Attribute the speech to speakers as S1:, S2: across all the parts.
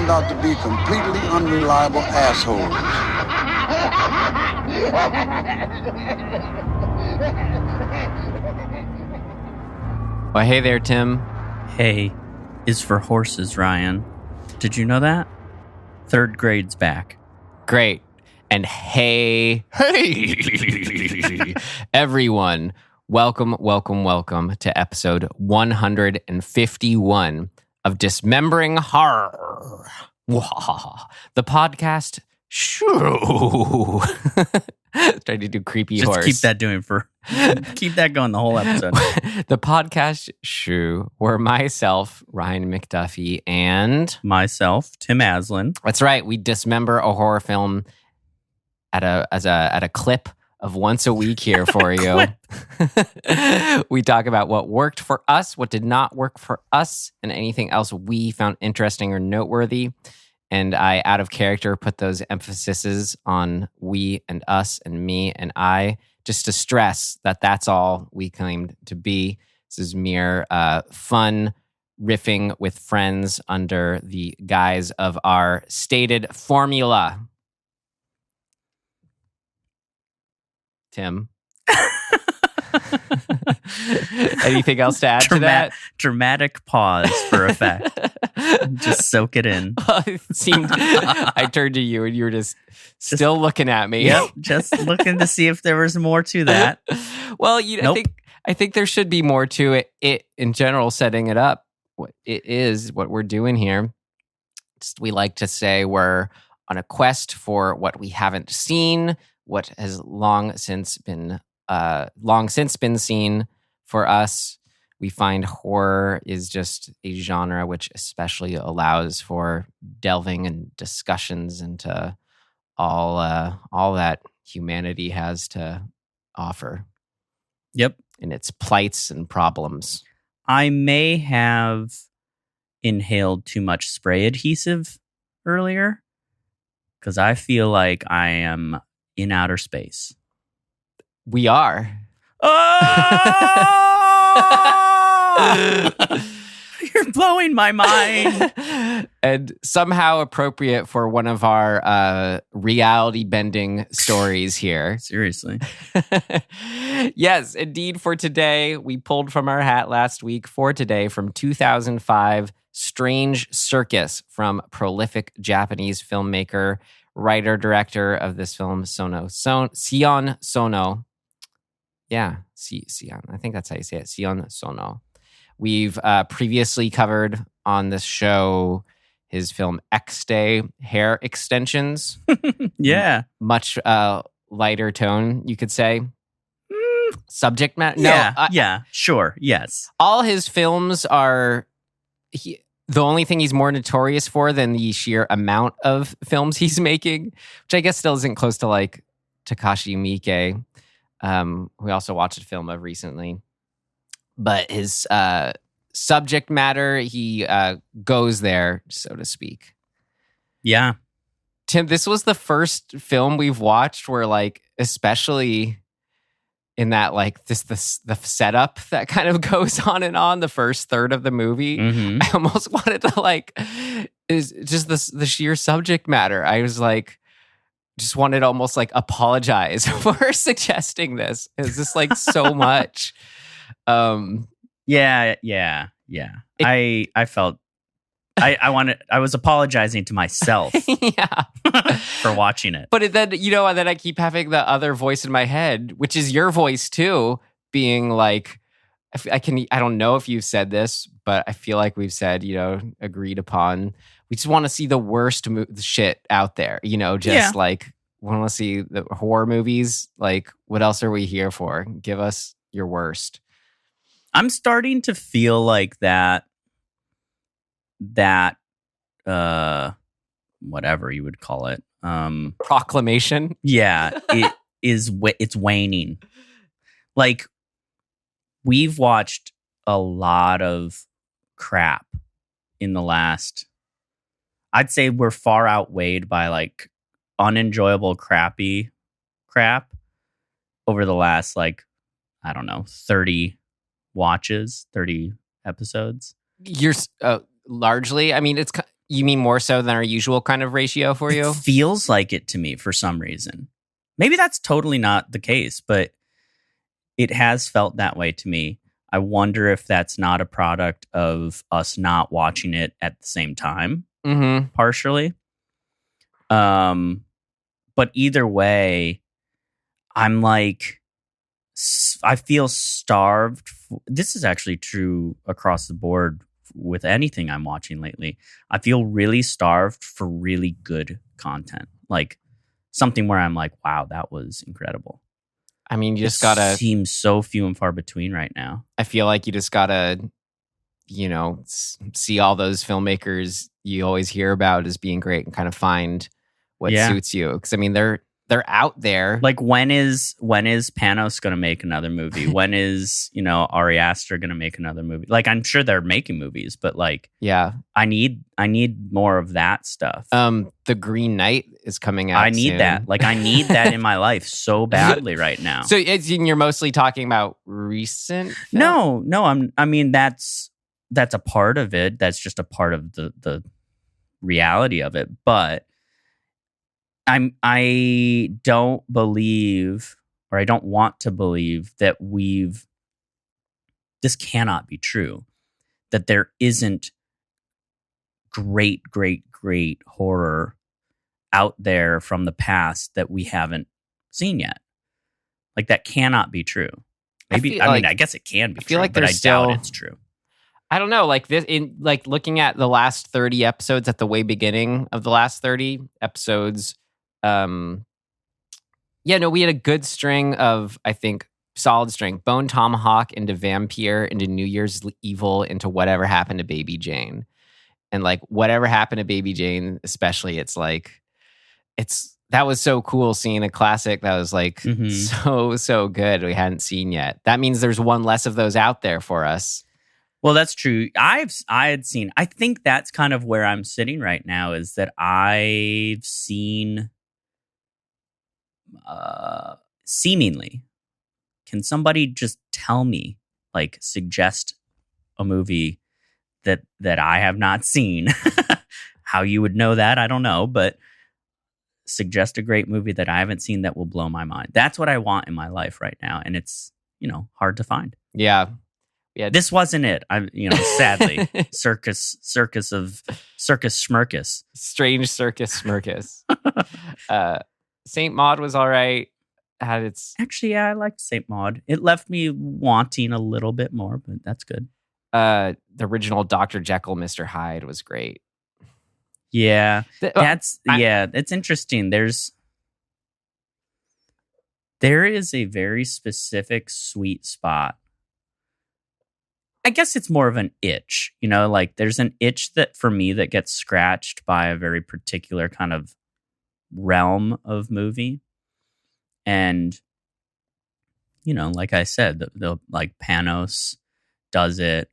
S1: turned out to be completely unreliable assholes.
S2: Well, hey there, Tim.
S3: Hey is for horses, Ryan. Did you know that? Third grade's back.
S2: Great. And hey, everyone. Welcome to episode 151 of Dismembering Horror. The podcast. Shoo. Trying to do creepy
S3: Just
S2: horse.
S3: keep that going the whole episode.
S2: The podcast Shoo, where myself, Ryan McDuffie, and
S3: myself, Tim Aslin.
S2: That's right. We dismember a horror film at a clip of once a week here for you. We talk about what worked for us, what did not work for us, and anything else we found interesting or noteworthy. And I, out of character, put those emphases on we and us and me and I, just to stress that that's all we claimed to be. This is mere fun riffing with friends under the guise of our stated formula. Tim? Anything else to add to that?
S3: Dramatic pause for effect. Just soak it in.
S2: It seemed I turned to you and you were just still looking at me.
S3: Yep, just looking to see if there was more to that.
S2: Well,
S3: Nope.
S2: I think there should be more to it. It in general, setting it up, what it is, what we're doing here. We like to say we're on a quest for what we haven't seen, what has long since been seen for us. We find horror is just a genre which especially allows for delving and discussions into all that humanity has to offer.
S3: Yep.
S2: And its plights and problems.
S3: I may have inhaled too much spray adhesive earlier because I feel like I am in outer space.
S2: We are.
S3: Oh! You're blowing my mind.
S2: And somehow appropriate for one of our reality-bending stories here.
S3: Seriously.
S2: Yes, indeed, for today. We pulled from our hat last week for today from 2005, Strange Circus, from prolific Japanese filmmaker, writer-director of this film, Sion Sono. Yeah, Sion. I think that's how you say it. Sion Sono. We've previously covered on this show his film Exte, hair extensions.
S3: Yeah.
S2: Much lighter tone, you could say. Subject matter?
S3: Yeah, sure, yes.
S2: All his films are... the only thing he's more notorious for than the sheer amount of films he's making, which I guess still isn't close to like Takashi Miike. We also watched a film of recently. But his subject matter, he goes there, so to speak.
S3: Yeah.
S2: Tim, this was the first film we've watched where, like, especially in that, like, the setup that kind of goes on and on, the first third of the movie.
S3: Mm-hmm.
S2: I almost wanted to, like, is just the sheer subject matter. I was like, just wanted to almost like apologize for suggesting this. It's just like so much.
S3: Yeah. I felt I was apologizing to myself for watching it.
S2: But then, then I keep having the other voice in my head, which is your voice too, being like, I don't know if you've said this, but I feel like we've said, agreed upon. We just want to see the worst shit out there, like we want to see the horror movies. Like, what else are we here for? Give us your worst.
S3: I'm starting to feel like that whatever you would call it,
S2: proclamation.
S3: Yeah, it's waning. Like, we've watched a lot of crap in the last, I'd say we're far outweighed by like unenjoyable crappy crap over the last, like, I don't know, 30 watches, 30 episodes.
S2: You're largely, I mean, You mean more so than our usual kind of ratio for you?
S3: It feels like it to me for some reason. Maybe that's totally not the case, but it has felt that way to me. I wonder if that's not a product of us not watching it at the same time, partially. But either way, I'm like, I feel starved. This is actually true across the board with anything I'm watching lately. I feel really starved for really good content. Like something where I'm like, wow, that was incredible.
S2: I mean, you just gotta...
S3: seems so few and far between right now.
S2: I feel like you just gotta, see all those filmmakers you always hear about as being great and kind of find what suits you. Because I mean, they're out there.
S3: Like when is Panos going to make another movie? When is Ari Aster going to make another movie? Like I'm sure they're making movies, but like I need more of that stuff.
S2: The Green Knight is coming out.
S3: I need
S2: soon.
S3: that. Like I need that in my life so badly right now.
S2: So you're mostly talking about recent films?
S3: No. I mean that's a part of it. That's just a part of the reality of it, but I don't believe, or I don't want to believe that this cannot be true, that there isn't great horror out there from the past that we haven't seen yet. Like that cannot be true. Maybe, I mean, I guess it can be true,
S2: like
S3: but I doubt it's true.
S2: I don't know, like this in like looking at the last 30 episodes at the way beginning of the last 30 episodes. We had a good string of, I think, solid string. Bone Tomahawk into Vampire, into New Year's Evil, into Whatever Happened to Baby Jane. And like Whatever Happened to Baby Jane, especially, that was so cool seeing a classic that was like so good we hadn't seen yet. That means there's one less of those out there for us.
S3: Well, that's true. I think that's kind of where I'm sitting right now, is that I've seen seemingly, can somebody just tell me, like suggest a movie that I have not seen? How you would know that, I don't know, but suggest a great movie that I haven't seen that will blow my mind. That's what I want in my life right now, and it's hard to find.
S2: Yeah,
S3: this wasn't it. I'm sadly circus schmirkus.
S2: Strange circus schmirkus. Saint Maud was all right.
S3: Actually, I liked Saint Maud. It left me wanting a little bit more, but that's good.
S2: The original Dr. Jekyll, Mr. Hyde was great.
S3: Yeah, it's interesting. There is a very specific sweet spot. I guess it's more of an itch, like there's an itch that for me that gets scratched by a very particular kind of realm of movie. And, like I said, the like Panos does it.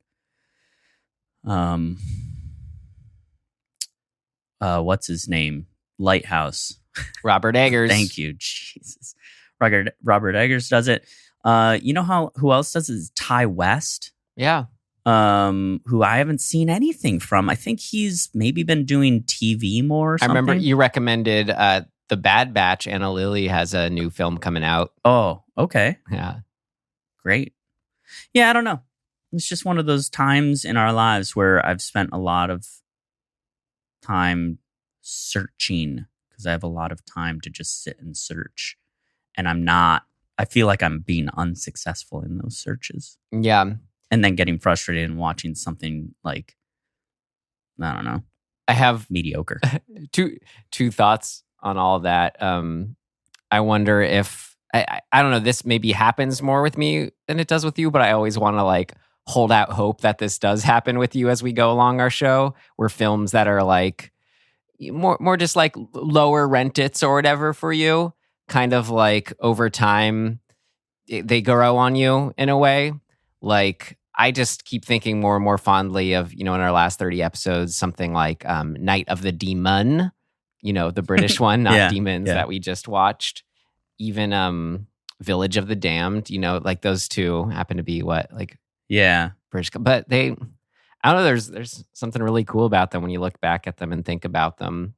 S3: What's his name? Lighthouse.
S2: Robert Eggers.
S3: Thank you. Jesus. Robert Eggers does it. Who else does it? Ty West.
S2: Yeah.
S3: Who I haven't seen anything from. I think he's maybe been doing TV more or something.
S2: I remember you recommended The Bad Batch. Anna Lily has a new film coming out.
S3: Oh, okay.
S2: Yeah.
S3: Great. Yeah, I don't know. It's just one of those times in our lives where I've spent a lot of time searching, because I have a lot of time to just sit and search. And I feel like I'm being unsuccessful in those searches.
S2: Yeah.
S3: And then getting frustrated and watching something like, I don't know.
S2: I have
S3: mediocre.
S2: two thoughts on all of that. I wonder if, I don't know, this maybe happens more with me than it does with you, but I always want to like hold out hope that this does happen with you as we go along our show, where films that are like more just like lower rent-its or whatever for you, kind of like over time, they grow on you in a way. Like, I just keep thinking more and more fondly of, in our last 30 episodes, something like Night of the Demon, the British one, not Demons, that we just watched. Even Village of the Damned, like those two happen to be British. But I don't know. There's something really cool about them when you look back at them and think about them.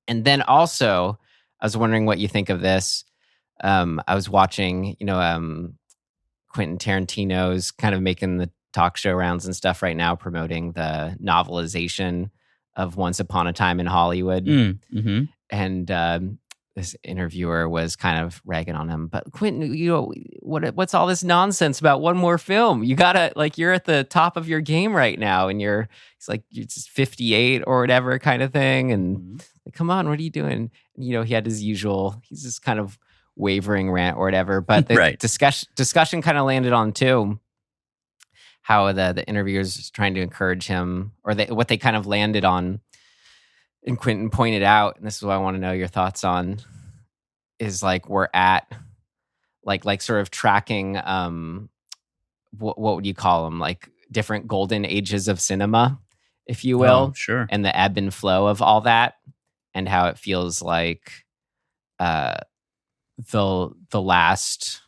S2: And then also, I was wondering what you think of this. I was watching, Quentin Tarantino's kind of making the talk show rounds and stuff right now, promoting the novelization of Once Upon a Time in Hollywood.
S3: Mm-hmm.
S2: And this interviewer was kind of ragging on him. But Quentin, what's all this nonsense about one more film? You gotta, like, you're at the top of your game right now, and you're just 58 or whatever kind of thing. And like, come on, what are you doing? And, he had his usual, he's just kind of wavering rant or whatever. But the discussion kind of landed on too, how the interviewers was trying to encourage him, or what they kind of landed on. And Quentin pointed out, and this is what I want to know your thoughts on, is like we're at like sort of tracking what would you call them, like different golden ages of cinema, if you will.
S3: Oh, sure.
S2: And the ebb and flow of all that, and how it feels like the last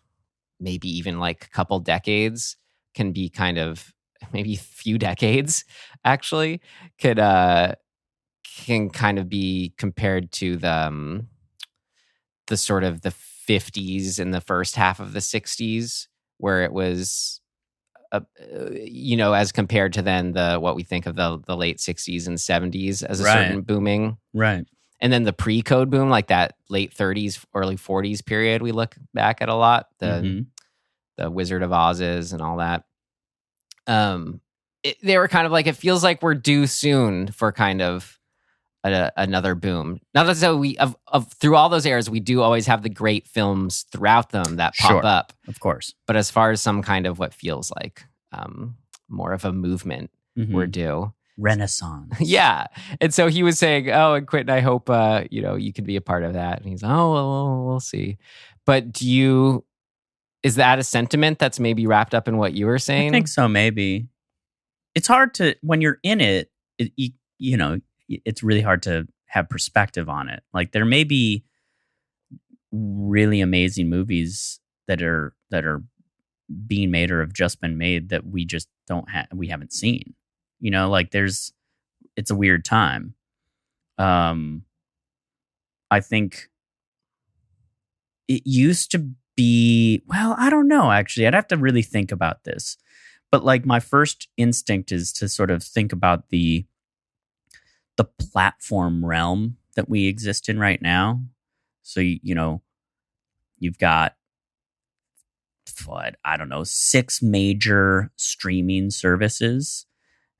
S2: maybe even like a couple decades can be kind of, maybe few decades actually can kind of be compared to the sort of the 50s and the first half of the 60s, where it was as compared to then what we think of the late 60s and 70s as a certain booming.
S3: Right.
S2: And then the pre-code boom, like that late 30s, early 40s period, we look back at a lot. The Wizard of Oz's and all that. They were kind of like, it feels like we're due soon for kind of another boom. Not as though we through all those eras, we do always have the great films throughout them that pop up,
S3: of course.
S2: But as far as some kind of what feels like more of a movement, we're due.
S3: Renaissance.
S2: Yeah. And so he was saying, oh, and Quentin, I hope you can be a part of that. And he's, oh, well, we'll see. But is that a sentiment that's maybe wrapped up in what you were saying?
S3: I think so, maybe. It's hard to, when you're in it, it's really hard to have perspective on it. Like, there may be really amazing movies that are being made or have just been made that we just we haven't seen. It's a weird time. I think it used to be, well, I don't know, actually. I'd have to really think about this. But like, my first instinct is to sort of think about the platform realm that we exist in right now. So, you've got, I don't know, 6 major streaming services.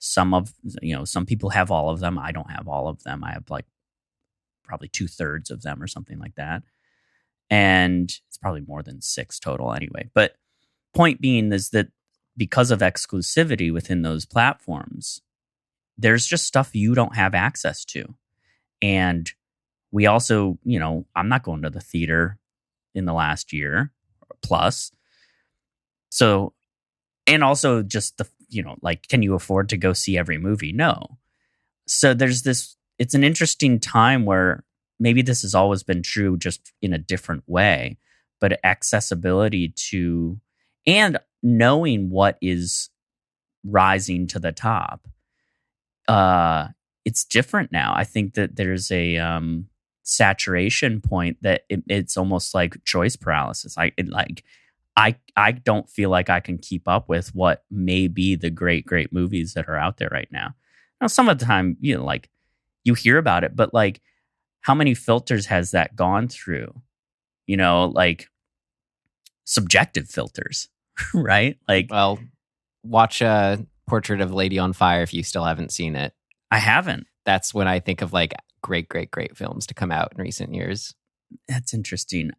S3: Some people have all of them. I don't have all of them. I have like probably 2/3 of them or something like that. And it's probably more than 6 total anyway. But point being is that because of exclusivity within those platforms, there's just stuff you don't have access to. And we also, I'm not going to the theater in the last year plus. So, and also just can you afford to go see every movie? No. So there's this, it's an interesting time where maybe this has always been true, just in a different way, but accessibility to, and knowing what is rising to the top, it's different now. I think that there's a saturation point that it's almost like choice paralysis. I don't feel like I can keep up with what may be the great movies that are out there right now. Now, some of the time, you hear about it, but like, how many filters has that gone through? Subjective filters, right? Like,
S2: well, watch Portrait of a Lady on Fire if you still haven't seen it.
S3: I haven't.
S2: That's when I think of like great films to come out in recent years.
S3: That's interesting.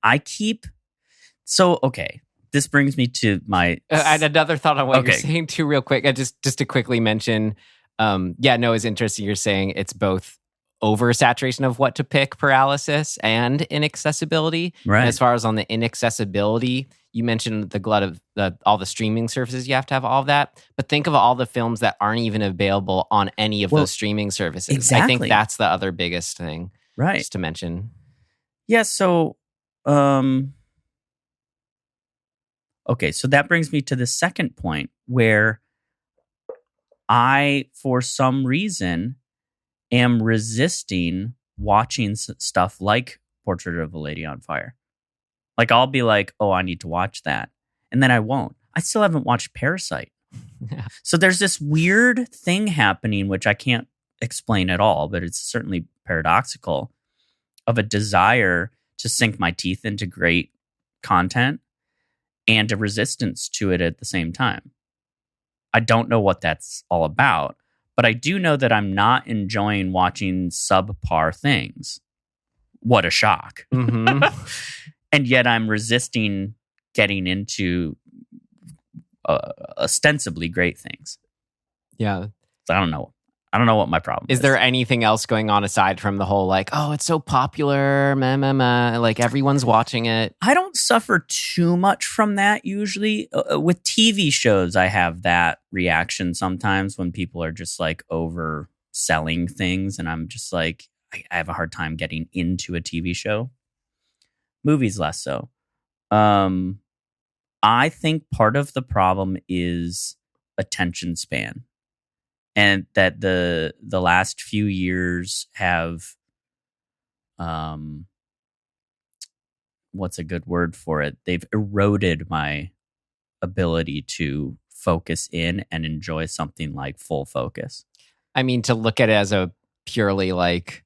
S3: Okay. This brings me to my...
S2: I had another thought on what you're saying too, real quick. Just to quickly mention, it's interesting. You're saying it's both oversaturation of what to pick paralysis and inaccessibility.
S3: Right.
S2: And as far as on the inaccessibility, you mentioned the glut of all the streaming services. You have to have all of that. But think of all the films that aren't even available on any of those streaming services.
S3: Exactly.
S2: I think that's the other biggest thing.
S3: Right.
S2: Just to mention.
S3: Yeah, so... Okay, so that brings me to the second point, where I, for some reason, am resisting watching stuff like Portrait of a Lady on Fire. Like, I'll be like, oh, I need to watch that. And then I won't. I still haven't watched Parasite.
S2: Yeah.
S3: So there's this weird thing happening, which I can't explain at all, but it's certainly paradoxical, of a desire to sink my teeth into great content and a resistance to it at the same time. I don't know what that's all about, but I do know that I'm not enjoying watching subpar things. What a shock.
S2: Mm-hmm.
S3: And yet I'm resisting getting into ostensibly great things.
S2: Yeah.
S3: So I don't know. I don't know what my problem is.
S2: Is there anything else going on aside from the whole like, oh, it's so popular, like everyone's watching it?
S3: I don't suffer too much from that usually. With TV shows, I have that reaction sometimes when people are just like overselling things, and I'm just like, I have a hard time getting into a TV show. Movies less so. I think part of the problem is attention span. And that the last few years have, what's a good word for it? They've eroded my ability to focus in and enjoy something like full focus.
S2: I mean, to look at it as a purely like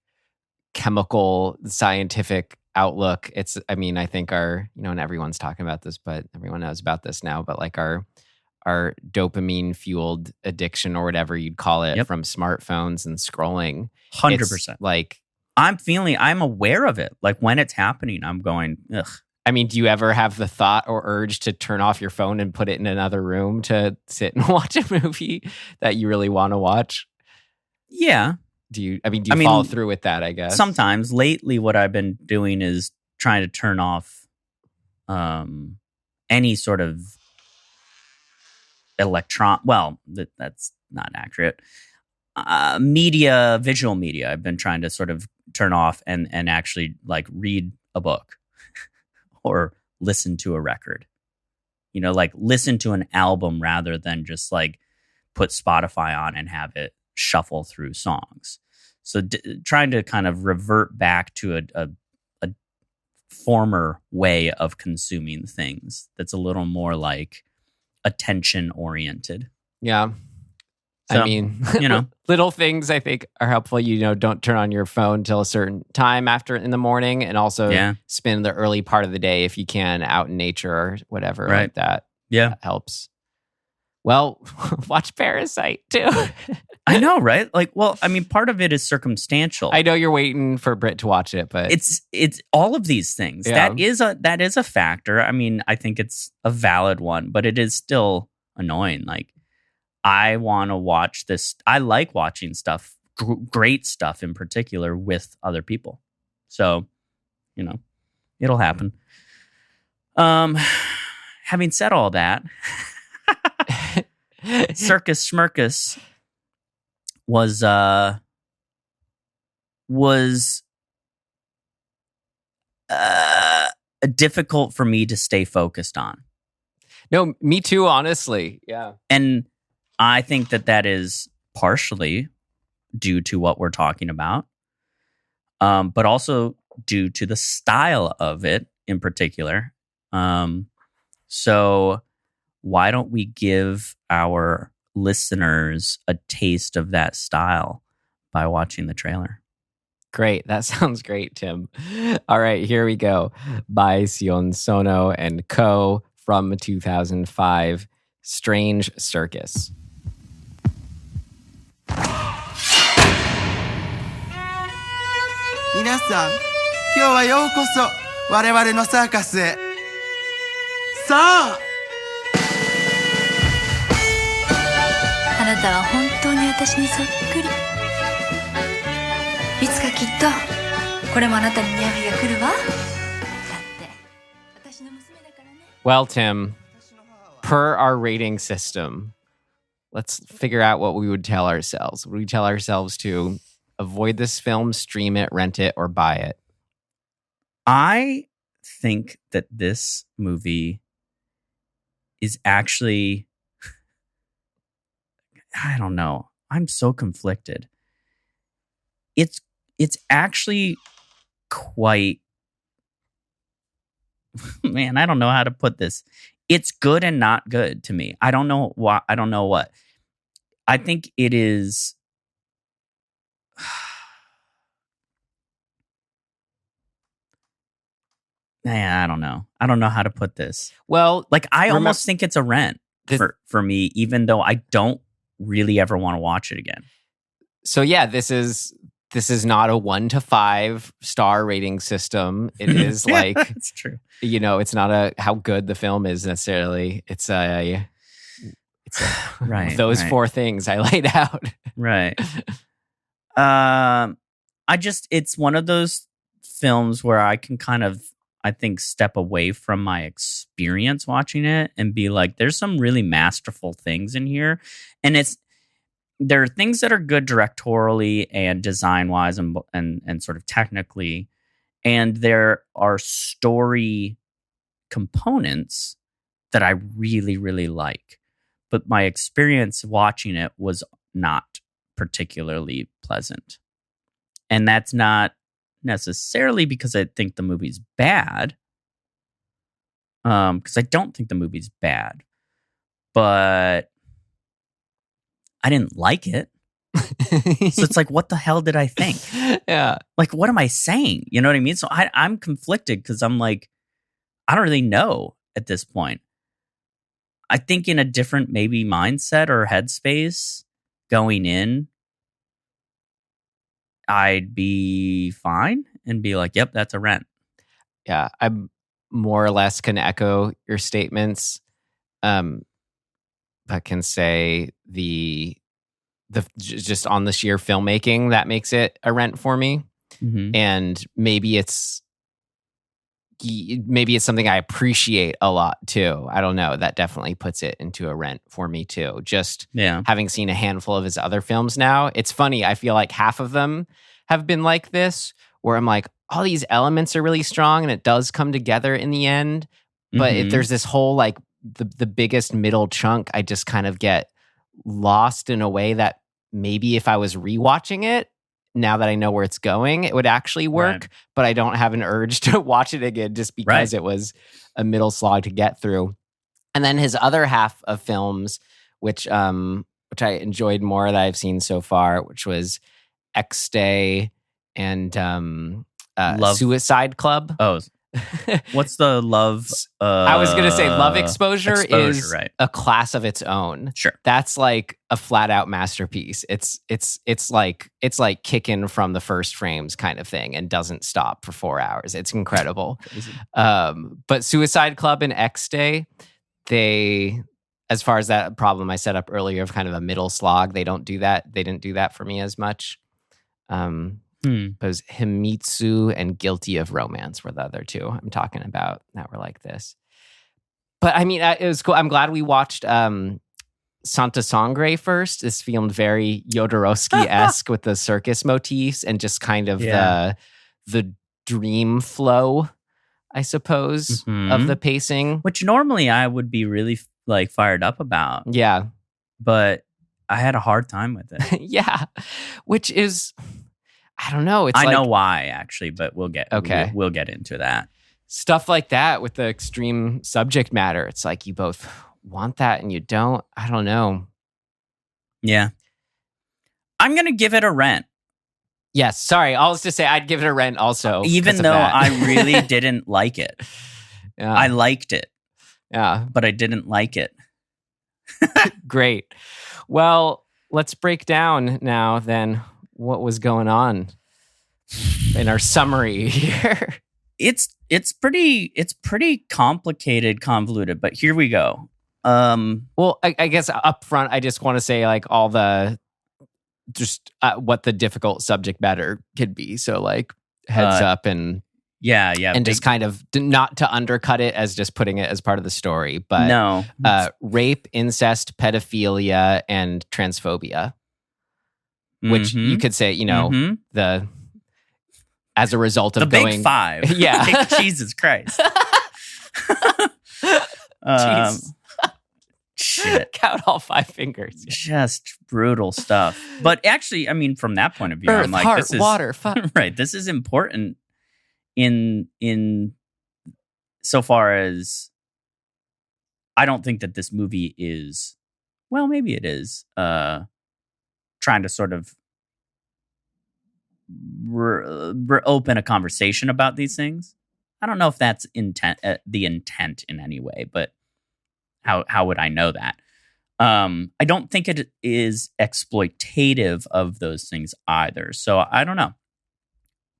S2: chemical scientific outlook, it's, I mean, I think our, and everyone's talking about this, but everyone knows about this now, but like our dopamine fueled addiction or whatever you'd call it from smartphones and scrolling.
S3: 100%.
S2: Like
S3: I'm aware of it. Like when it's happening, I'm going, ugh.
S2: I mean, do you ever have the thought or urge to turn off your phone and put it in another room to sit and watch a movie that you really want to watch?
S3: Yeah.
S2: Do you follow through with that, I guess?
S3: Sometimes. Lately, what I've been doing is trying to turn off any sort of that's not accurate. Visual media. I've been trying to sort of turn off and actually like read a book or listen to a record. Like listen to an album rather than just like put Spotify on and have it shuffle through songs. So trying to kind of revert back to a former way of consuming things that's a little more like attention oriented.
S2: Yeah.
S3: So,
S2: I mean, little things I think are helpful. Don't turn on your phone till a certain time in the morning, and also spend the early part of the day if you can out in nature or whatever like that.
S3: Yeah.
S2: That helps. Well, watch Parasite too.
S3: I know, right? Like, well, I mean, part of it is circumstantial.
S2: I know you're waiting for Britt to watch it, but
S3: it's all of these things.
S2: Yeah.
S3: That is a factor. I mean, I think it's a valid one, but it is still annoying. Like, I want to watch this. I like watching stuff, great stuff in particular, with other people. So, it'll happen. Having said all that, Circus Schmirkus was difficult for me to stay focused on.
S2: No, me too, honestly. Yeah.
S3: And I think that is partially due to what we're talking about, but also due to the style of it in particular. So why don't we give our listeners a taste of that style by watching the trailer?
S2: Great. That sounds great, Tim. All right, here we go. By Sion Sono and Co. from 2005, Strange Circus.
S4: 皆さん、今日はようこそ我々のサーカスへ。さあ、
S5: あなたは本当に私にそっくり。いつかきっとこれもあなたに似合う日が来るわ。だって私の娘だからね。
S2: Well, Tim, per our rating system, let's figure out what we would tell ourselves. Would we tell ourselves to avoid this film, stream it, rent it, or buy it?
S3: I think that this movie is actually I don't know. I'm so conflicted. It's actually quite man, I don't know how to put this. It's good and not good to me. I don't know why. I don't know what. I think it is. Man, I don't know. I don't know how to put this.
S2: Well,
S3: Like, I almost think it's a rent
S2: This-
S3: for me, even though I don't really ever want to watch it again.
S2: so yeah, this is not a 1 to 5 star rating system. It is like,
S3: It's true.
S2: it's not a how good the film is necessarily. It's
S3: Right.
S2: those
S3: right.
S2: 4 things I laid out.
S3: Right. It's one of those films where I can kind of, I think, step away from my experience watching it and be like, there's some really masterful things in here. And there are things that are good directorially and design wise and sort of technically. And there are story components that I really, really like. But my experience watching it was not particularly pleasant. And that's not necessarily because I think the movie's bad. Because I don't think the movie's bad. But I didn't like it. So it's like, what the hell did I think?
S2: Yeah.
S3: Like, what am I saying? You know what I mean? So I'm conflicted because I'm like, I don't really know at this point. I think in a different maybe mindset or headspace going in, I'd be fine and be like, yep, that's a rent.
S2: Yeah, I more or less can echo your statements, but can say the just on the sheer filmmaking that makes it a rent for me, and maybe it's something I appreciate a lot too. I don't know. That definitely puts it into a rent for me too. Just having seen a handful of his other films now, it's funny. I feel like half of them have been like this, where I'm like, all these elements are really strong and it does come together in the end. But if there's this whole like the biggest middle chunk, I just kind of get lost in a way that maybe if I was rewatching it, now that I know where it's going, it would actually work,
S3: Right.
S2: but I don't have an urge to watch it again just because it was a middle slog to get through. And then his other half of films, which I enjoyed more that I've seen so far, which was Exte and Suicide Club.
S3: Oh, what's the love?
S2: I was going to say Love Exposure is
S3: right.
S2: a class of its own.
S3: Sure.
S2: That's like a flat out masterpiece. It's like kicking from the first frames kind of thing and doesn't stop for 4 hours. It's incredible. But Suicide Club and Exte, they, as far as that problem I set up earlier of kind of a middle slog, they don't do that. They didn't do that for me as much. Because Himitsu and Guilty of Romance were the other two I'm talking about that were like this. But I mean, it was cool. I'm glad we watched Santa Sangre first. This filmed very Jodorowsky-esque with the circus motifs and just kind of the dream flow, I suppose, of the pacing.
S3: Which normally I would be really like fired up about.
S2: Yeah.
S3: But I had a hard time with it.
S2: Yeah. Which is, I don't know. It's
S3: I know why, actually, but we'll get into that.
S2: Stuff like that with the extreme subject matter. It's like you both want that and you don't. I don't know.
S3: Yeah. I'm going to give it a rent.
S2: Yes. Sorry. I'll just say I'd give it a rent also.
S3: Even though I really didn't like it.
S2: Yeah.
S3: I liked it.
S2: Yeah.
S3: But I didn't like it.
S2: Great. Well, let's break down now then what was going on in our summary here.
S3: It's pretty complicated, convoluted, but here we go.
S2: Well, I guess up front, I just want to say like all the just what the difficult subject matter could be. So like heads up and and just kind of not to undercut it as just putting it as part of the story, but rape, incest, pedophilia, and transphobia, which you could say, the as a result of
S3: the big five.
S2: Yeah.
S3: Like, Jesus Christ.
S2: Jeez.
S3: shit.
S2: Count all 5 fingers.
S3: Just brutal stuff. But actually, I mean, from that point of view,
S2: Earth,
S3: I'm like,
S2: heart,
S3: this is
S2: water, fire.
S3: right. This is important in so far as I don't think that this movie is, well, maybe it is, trying to sort of open a conversation about these things. I don't know if that's the intent in any way, but how would I know that? I don't think it is exploitative of those things either. So I don't know.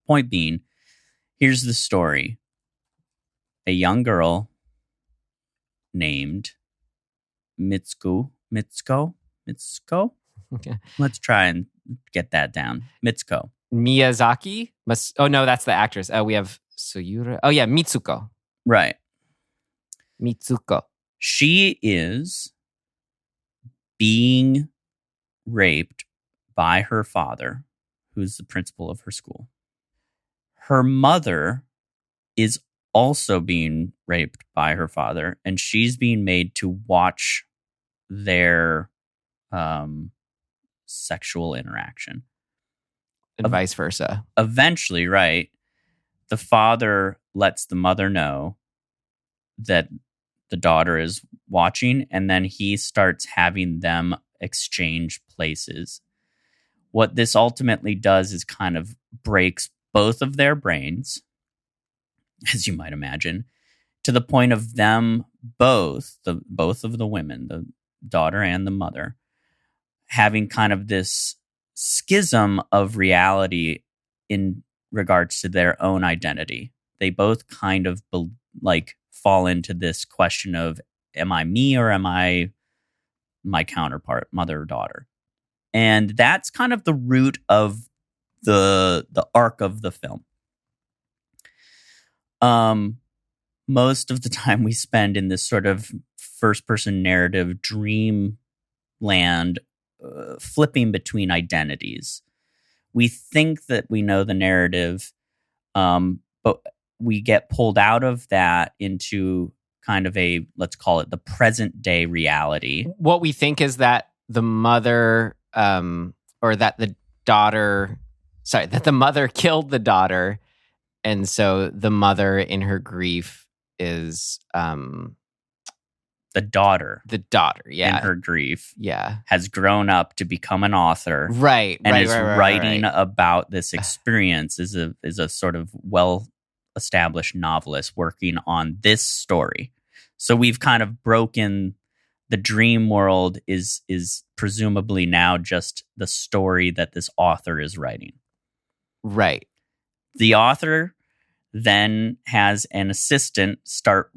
S3: Point being, here's the story. A young girl named Mitsuko.
S2: Okay.
S3: Let's try and get that down. Mitsuko.
S2: Miyazaki? Oh, no, that's the actress. We have Suyura. Oh, yeah, Mitsuko.
S3: Right.
S2: Mitsuko.
S3: She is being raped by her father, who's the principal of her school. Her mother is also being raped by her father, and she's being made to watch their sexual interaction.
S2: And vice versa.
S3: Eventually, right, the father lets the mother know that the daughter is watching, and then he starts having them exchange places. What this ultimately does is kind of breaks both of their brains, as you might imagine, to the point of them both of the women, the daughter and the mother, having kind of this schism of reality in regards to their own identity. They both kind of fall into this question of, am I me or am I my counterpart, mother or daughter? And that's kind of the root of the arc of the film. Most of the time we spend in this sort of first-person narrative dream land, flipping between identities. We think that we know the narrative, but we get pulled out of that into kind of a, let's call it the present day reality.
S2: What we think is that the mother, or that the daughter, that the mother killed the daughter. And so the mother in her grief is,
S3: the daughter,
S2: yeah.
S3: in her grief,
S2: yeah,
S3: has grown up to become an author,
S2: right,
S3: and is writing
S2: right.
S3: about this experience. Is a sort of well-established novelist working on this story. So we've kind of broken the dream world. Is presumably now just the story that this author is writing.
S2: Right.
S3: The author then has an assistant start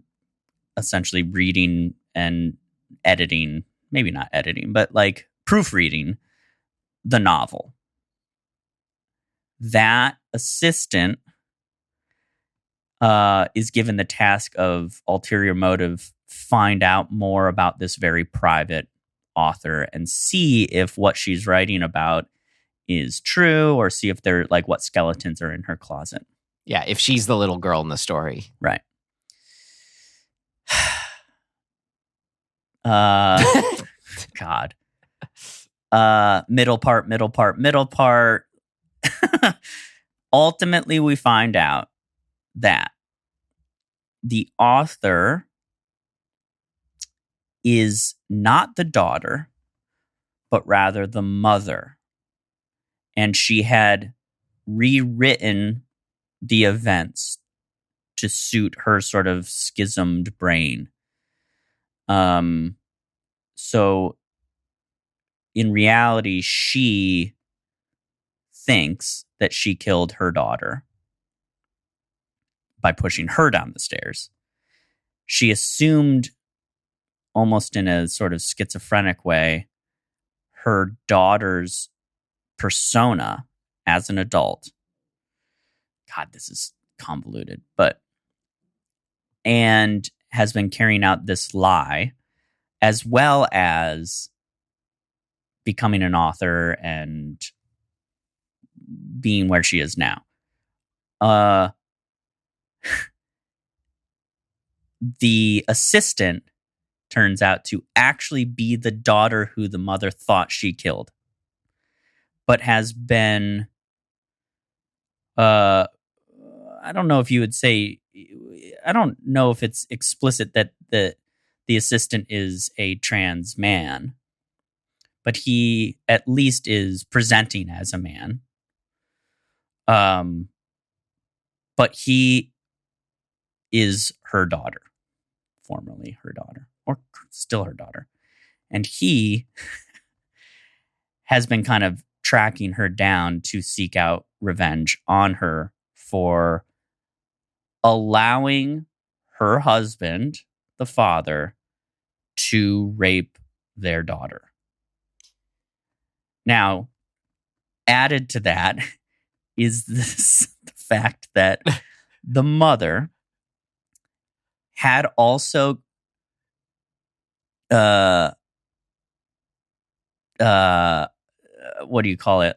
S3: essentially reading and editing, maybe not editing, but like proofreading the novel. That assistant is given the task of ulterior motive, find out more about this very private author and see if what she's writing about is true, or see if they're like what skeletons are in her closet.
S2: Yeah, if she's the little girl in the story.
S3: Right. God. Middle part. Ultimately, we find out that the author is not the daughter, but rather the mother. And she had rewritten the events to suit her sort of schismed brain. So in reality, she thinks that she killed her daughter by pushing her down the stairs. She assumed, almost in a sort of schizophrenic way, her daughter's persona as an adult. God, this is convoluted, and has been carrying out this lie, as well as becoming an author and being where she is now. The assistant turns out to actually be the daughter who the mother thought she killed, but has been, I don't know if you would say, I don't know if it's explicit that the assistant is a trans man, but he at least is presenting as a man. But he is her daughter, formerly her daughter, or still her daughter. And he has been kind of tracking her down to seek out revenge on her for allowing her husband, the father, to rape their daughter. Now, added to that is the fact that the mother had also what do you call it?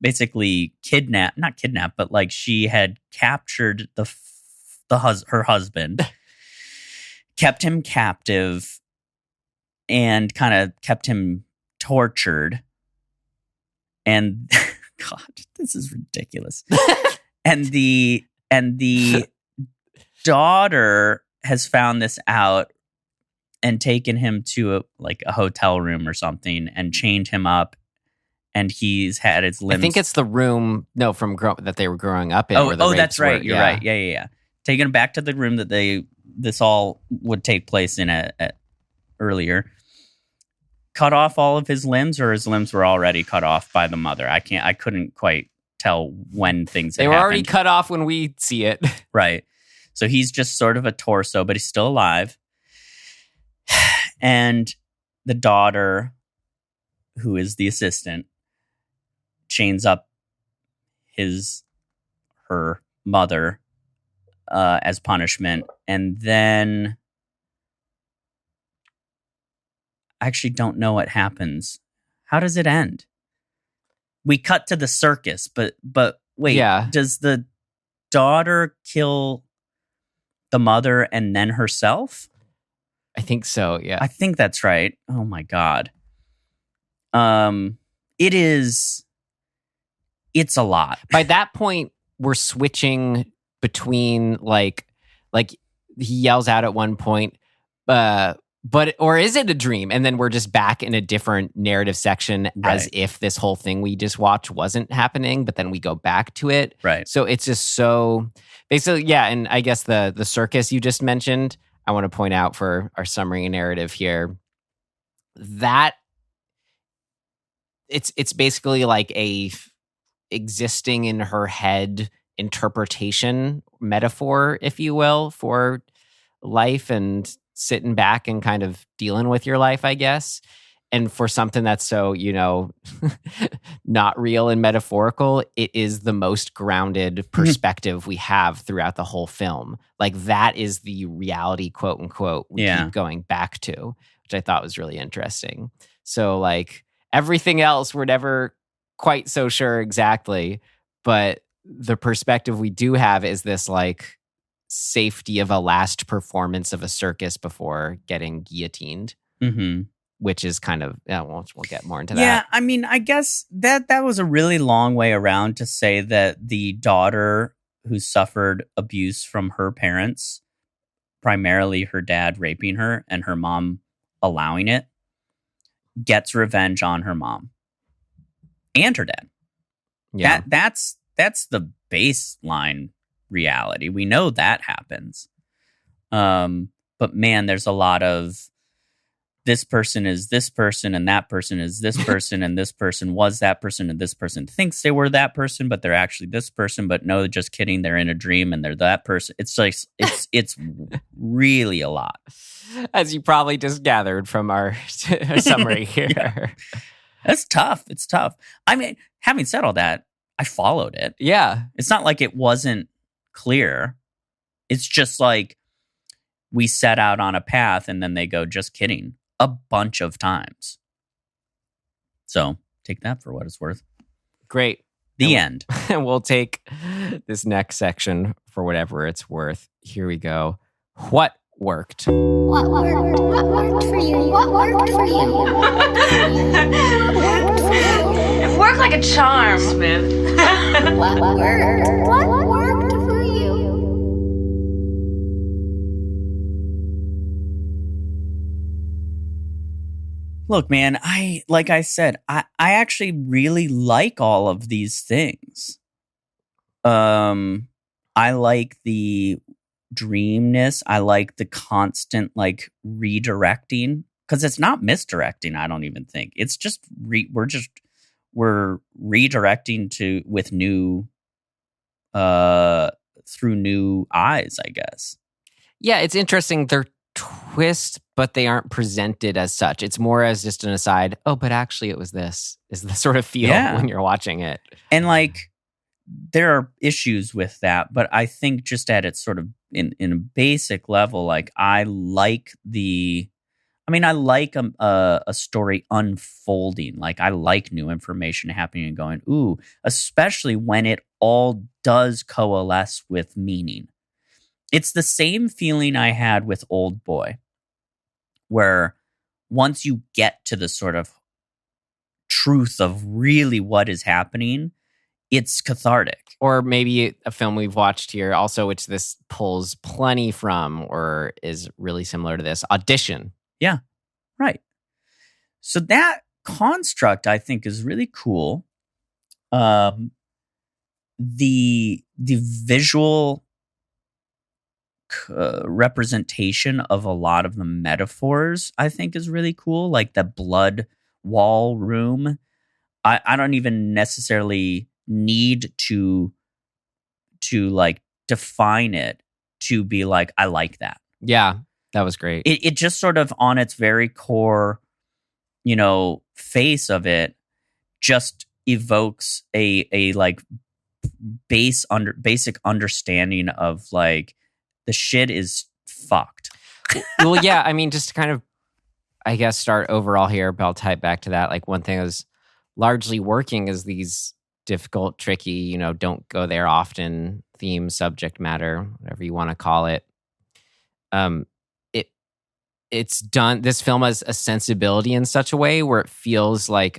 S3: Basically not kidnapped, but like she had captured her husband, kept him captive, and kind of kept him tortured. And God, this is ridiculous. and the daughter has found this out and taken him to a hotel room or something and chained him up, and he's had his limbs.
S2: I think it's the room that they were growing up in.
S3: Oh, that's right. You're right. Yeah. Taking him back to the room that this all would take place in at earlier. Cut off all of his limbs, or his limbs were already cut off by the mother. I couldn't quite tell when things
S2: they were already cut off when we see it.
S3: Right. So he's just sort of a torso, but he's still alive. And the daughter, who is the assistant, chains up her mother as punishment. And then I actually don't know what happens. How does it end? We cut to the circus, but wait, does the daughter kill the mother and then herself?
S2: I think so, yeah.
S3: I think that's right. Oh my God. It's a lot.
S2: By that point, we're switching between like he yells out at one point, or is it a dream? And then we're just back in a different narrative section, right, as if this whole thing we just watched wasn't happening, but then we go back to it.
S3: Right.
S2: So it's just so basically, yeah. And I guess the circus you just mentioned, I want to point out for our summary and narrative here, that it's basically like a existing in her head interpretation metaphor, if you will, for life and sitting back and kind of dealing with your life, I guess. And for something that's so, not real and metaphorical, it is the most grounded perspective we have throughout the whole film. Like that is the reality, quote unquote, we keep going back to, which I thought was really interesting. So like everything else, we're never quite so sure exactly, but the perspective we do have is this like safety of a last performance of a circus before getting guillotined, which is kind of, we'll get more into that.
S3: Yeah, I mean, I guess that was a really long way around to say that the daughter who suffered abuse from her parents, primarily her dad raping her and her mom allowing it, gets revenge on her mom and her dad. Yeah, that's the baseline reality. We know that happens. But man, there's a lot of this person is this person and that person is this person and this person was that person and this person thinks they were that person, but they're actually this person. But no, just kidding. They're in a dream and they're that person. It's like, it's really a lot.
S2: As you probably just gathered from our summary here.
S3: Yeah. That's tough. It's tough. I mean, having said all that, I followed it.
S2: Yeah.
S3: It's not like it wasn't clear. It's just like we set out on a path and then they go, just kidding, a bunch of times. So take that for what it's worth.
S2: Great.
S3: The end.
S2: And we'll take this next section for whatever it's worth. Here we go. What worked?
S6: What worked? What worked for you? What worked for you? What worked for you?
S5: It worked like a charm. Smith.
S6: What worked? What worked for you?
S3: Look, man, like I said, I actually really like all of these things. I like the dreamness. I like the constant like redirecting, because it's not misdirecting. I don't even think it's just we're redirecting to with new through new eyes, I guess.
S2: Yeah, it's interesting. They're twists, but they aren't presented as such. It's more as just an aside. Oh, but actually it was this, is the sort of feel when you're watching it.
S3: And like, there are issues with that, but I think just at its sort of in a basic level, like I like a story unfolding. Like I like new information happening and going, ooh, especially when it all does coalesce with meaning. It's the same feeling I had with Old Boy, where once you get to the sort of truth of really what is happening, it's cathartic.
S2: Or maybe a film we've watched here also, which this pulls plenty from or is really similar to this, Audition.
S3: Yeah, right. So that construct, I think, is really cool. The visual representation of a lot of the metaphors, I think, is really cool. Like the blood wall room. I don't even necessarily need to like define it to be like, I like that.
S2: Yeah, that was great.
S3: It just sort of on its very core, face of it, just evokes a like basic understanding of like the shit is fucked.
S2: Well, yeah, I mean, just to kind of, I guess, start overall here, but I'll tie it back to that. Like one thing is largely working is these difficult, tricky, don't go there often theme, subject matter, whatever you want to call it. It's done. This film has a sensibility in such a way where it feels like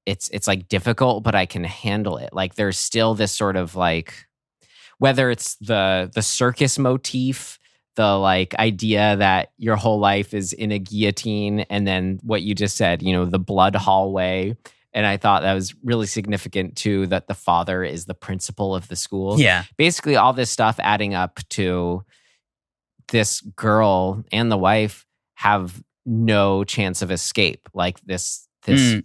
S2: it's like difficult, but I can handle it. Like there's still this sort of like, whether it's the circus motif, the like idea that your whole life is in a guillotine, and then what you just said, the blood hallway. And I thought that was really significant too, that the father is the principal of the school.
S3: Yeah.
S2: Basically all this stuff adding up to this girl and the wife have no chance of escape. Like this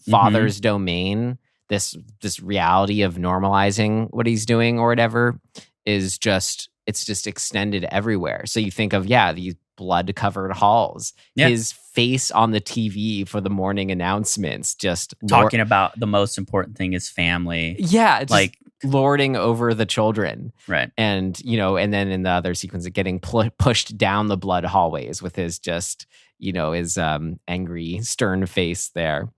S2: father's domain, this reality of normalizing what he's doing or whatever is just, it's just extended everywhere. So you think of, these blood-covered halls. Yeah. His face on the TV for the morning announcements, just
S3: talking about the most important thing is family.
S2: Yeah, just like lording over the children.
S3: Right.
S2: And, and then in the other sequence of getting pushed down the blood hallways with his just, his angry, stern face there.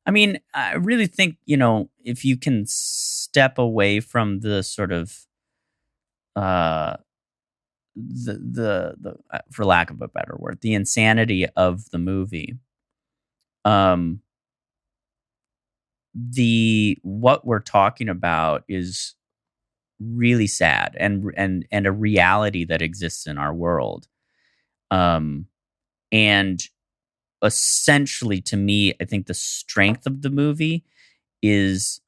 S3: I mean, I really think, if you can step away from the sort of the for lack of a better word, the insanity of the movie, what we're talking about is really sad and a reality that exists in our world, and essentially, to me, I think the strength of the movie is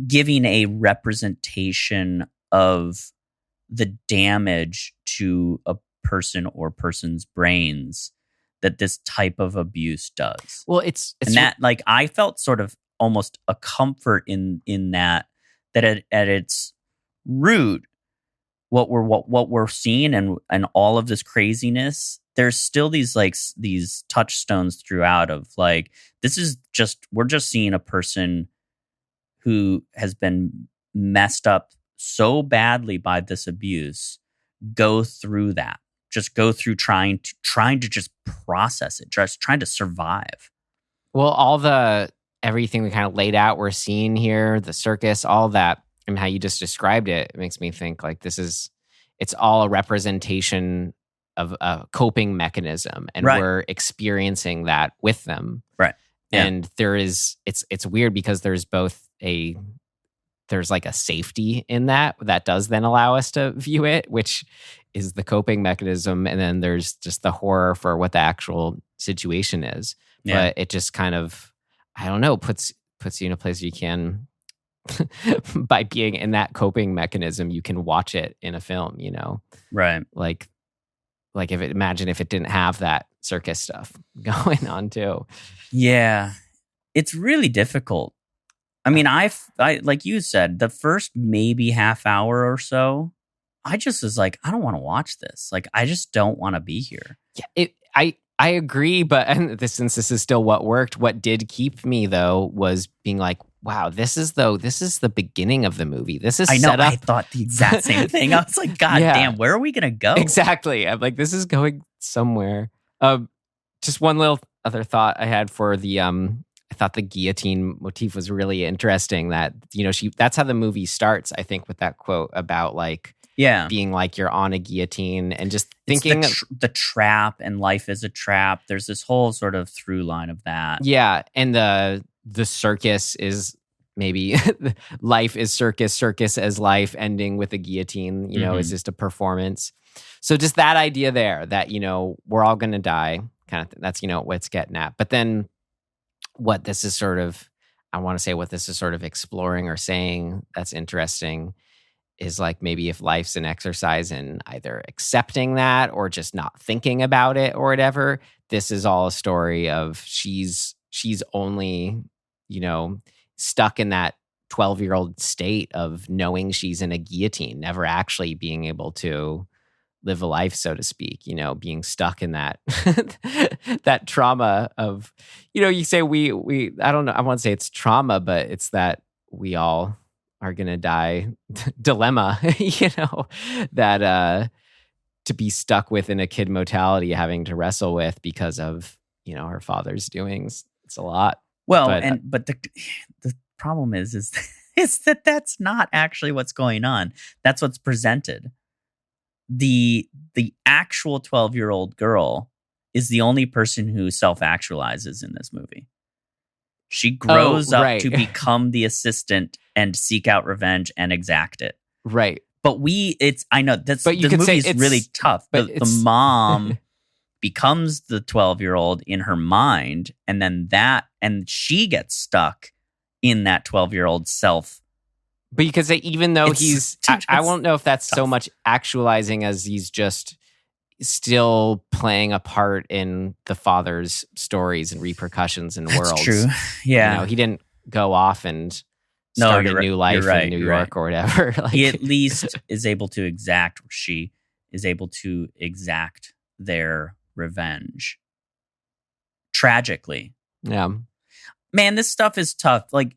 S3: giving a representation of the damage to a person or person's brains that this type of abuse does.
S2: Well, it's
S3: and that, like, I felt sort of almost a comfort in that at its root, what we're seeing and all of this craziness, there's still these touchstones throughout of like, we're just seeing a person who has been messed up so badly by this abuse go through that. Just go through trying to just process it, just trying to survive.
S2: Well, everything we kind of laid out, we're seeing here, the circus, all that, and how you just described it, it makes me think like it's all a representation of a coping mechanism, and
S3: Right.
S2: we're experiencing that with them.
S3: Right. Yeah.
S2: And it's weird because there's like a safety in that does then allow us to view it, which is the coping mechanism. And then there's just the horror for what the actual situation is.
S3: Yeah.
S2: But it just kind of, I don't know, puts you in a place you can, by being in that coping mechanism, you can watch it in a film, you know?
S3: Right.
S2: Like imagine if it didn't have that circus stuff going on too.
S3: Yeah. It's really difficult. I mean, I like you said, the first maybe half hour or so, I just was like, I don't want to watch this. Like, I just don't want to be here.
S2: Yeah, I agree, but since this is still what worked, what did keep me though was being like, wow, this is the beginning of the movie. This is
S3: I know.
S2: set up.
S3: I thought the exact same thing. I was like, God
S2: Yeah.
S3: damn, where are we gonna go?
S2: Exactly. I'm like, this is going somewhere. Just one little other thought I had for the I thought the guillotine motif was really interesting. That, you know, that's how the movie starts, I think, with that quote about like
S3: Yeah.
S2: being like you're on a guillotine and just
S3: It's
S2: thinking
S3: the trap and life is a trap. There's this whole sort of through line of that.
S2: yeah, and the circus is maybe life is circus as life, ending with a guillotine, you know, is just a performance. So just that idea there that, you know, we're all going to die kind of thing. That's, you know, what it's getting at. But then what this is sort of exploring or saying that's interesting is like maybe if life's an exercise in either accepting that or just not thinking about it or whatever, this is all a story of she's only, you know, stuck in that 12-year-old state of knowing she's in a guillotine, never actually being able to live a life, so to speak, you know, being stuck in that that trauma of, you know, you say we I don't know, I won't say it's trauma, but it's that we all are gonna die dilemma, you know, that to be stuck with in a kid mortality, having to wrestle with because of, you know, her father's doings. It's a lot.
S3: Well,
S2: But-
S3: but the problem is that that's not actually what's going on. That's what's presented. The actual 12-year-old girl is the only person who self-actualizes in this movie. She grows up
S2: right.
S3: to become the assistant and seek out revenge and exact it.
S2: Right.
S3: But I know that's,
S2: But you
S3: the
S2: could say
S3: movie is
S2: it's-
S3: really tough.
S2: but
S3: The
S2: it's-
S3: mom becomes the 12-year-old in her mind, and then she gets stuck in that 12-year-old self.
S2: But you could say, even though
S3: It's-
S2: I won't know if that's so
S3: tough.
S2: much actualizing as he's just still playing a part in the father's stories and repercussions and worlds.
S3: That's true. Yeah.
S2: You know, he didn't go off and
S3: No,
S2: start
S3: you're
S2: a new
S3: right.
S2: life
S3: You're right.
S2: in New
S3: You're
S2: York or whatever. Like,
S3: He at least is able to exact, or she is able to exact their revenge. Tragically.
S2: yeah.
S3: Man, this stuff is tough. Like,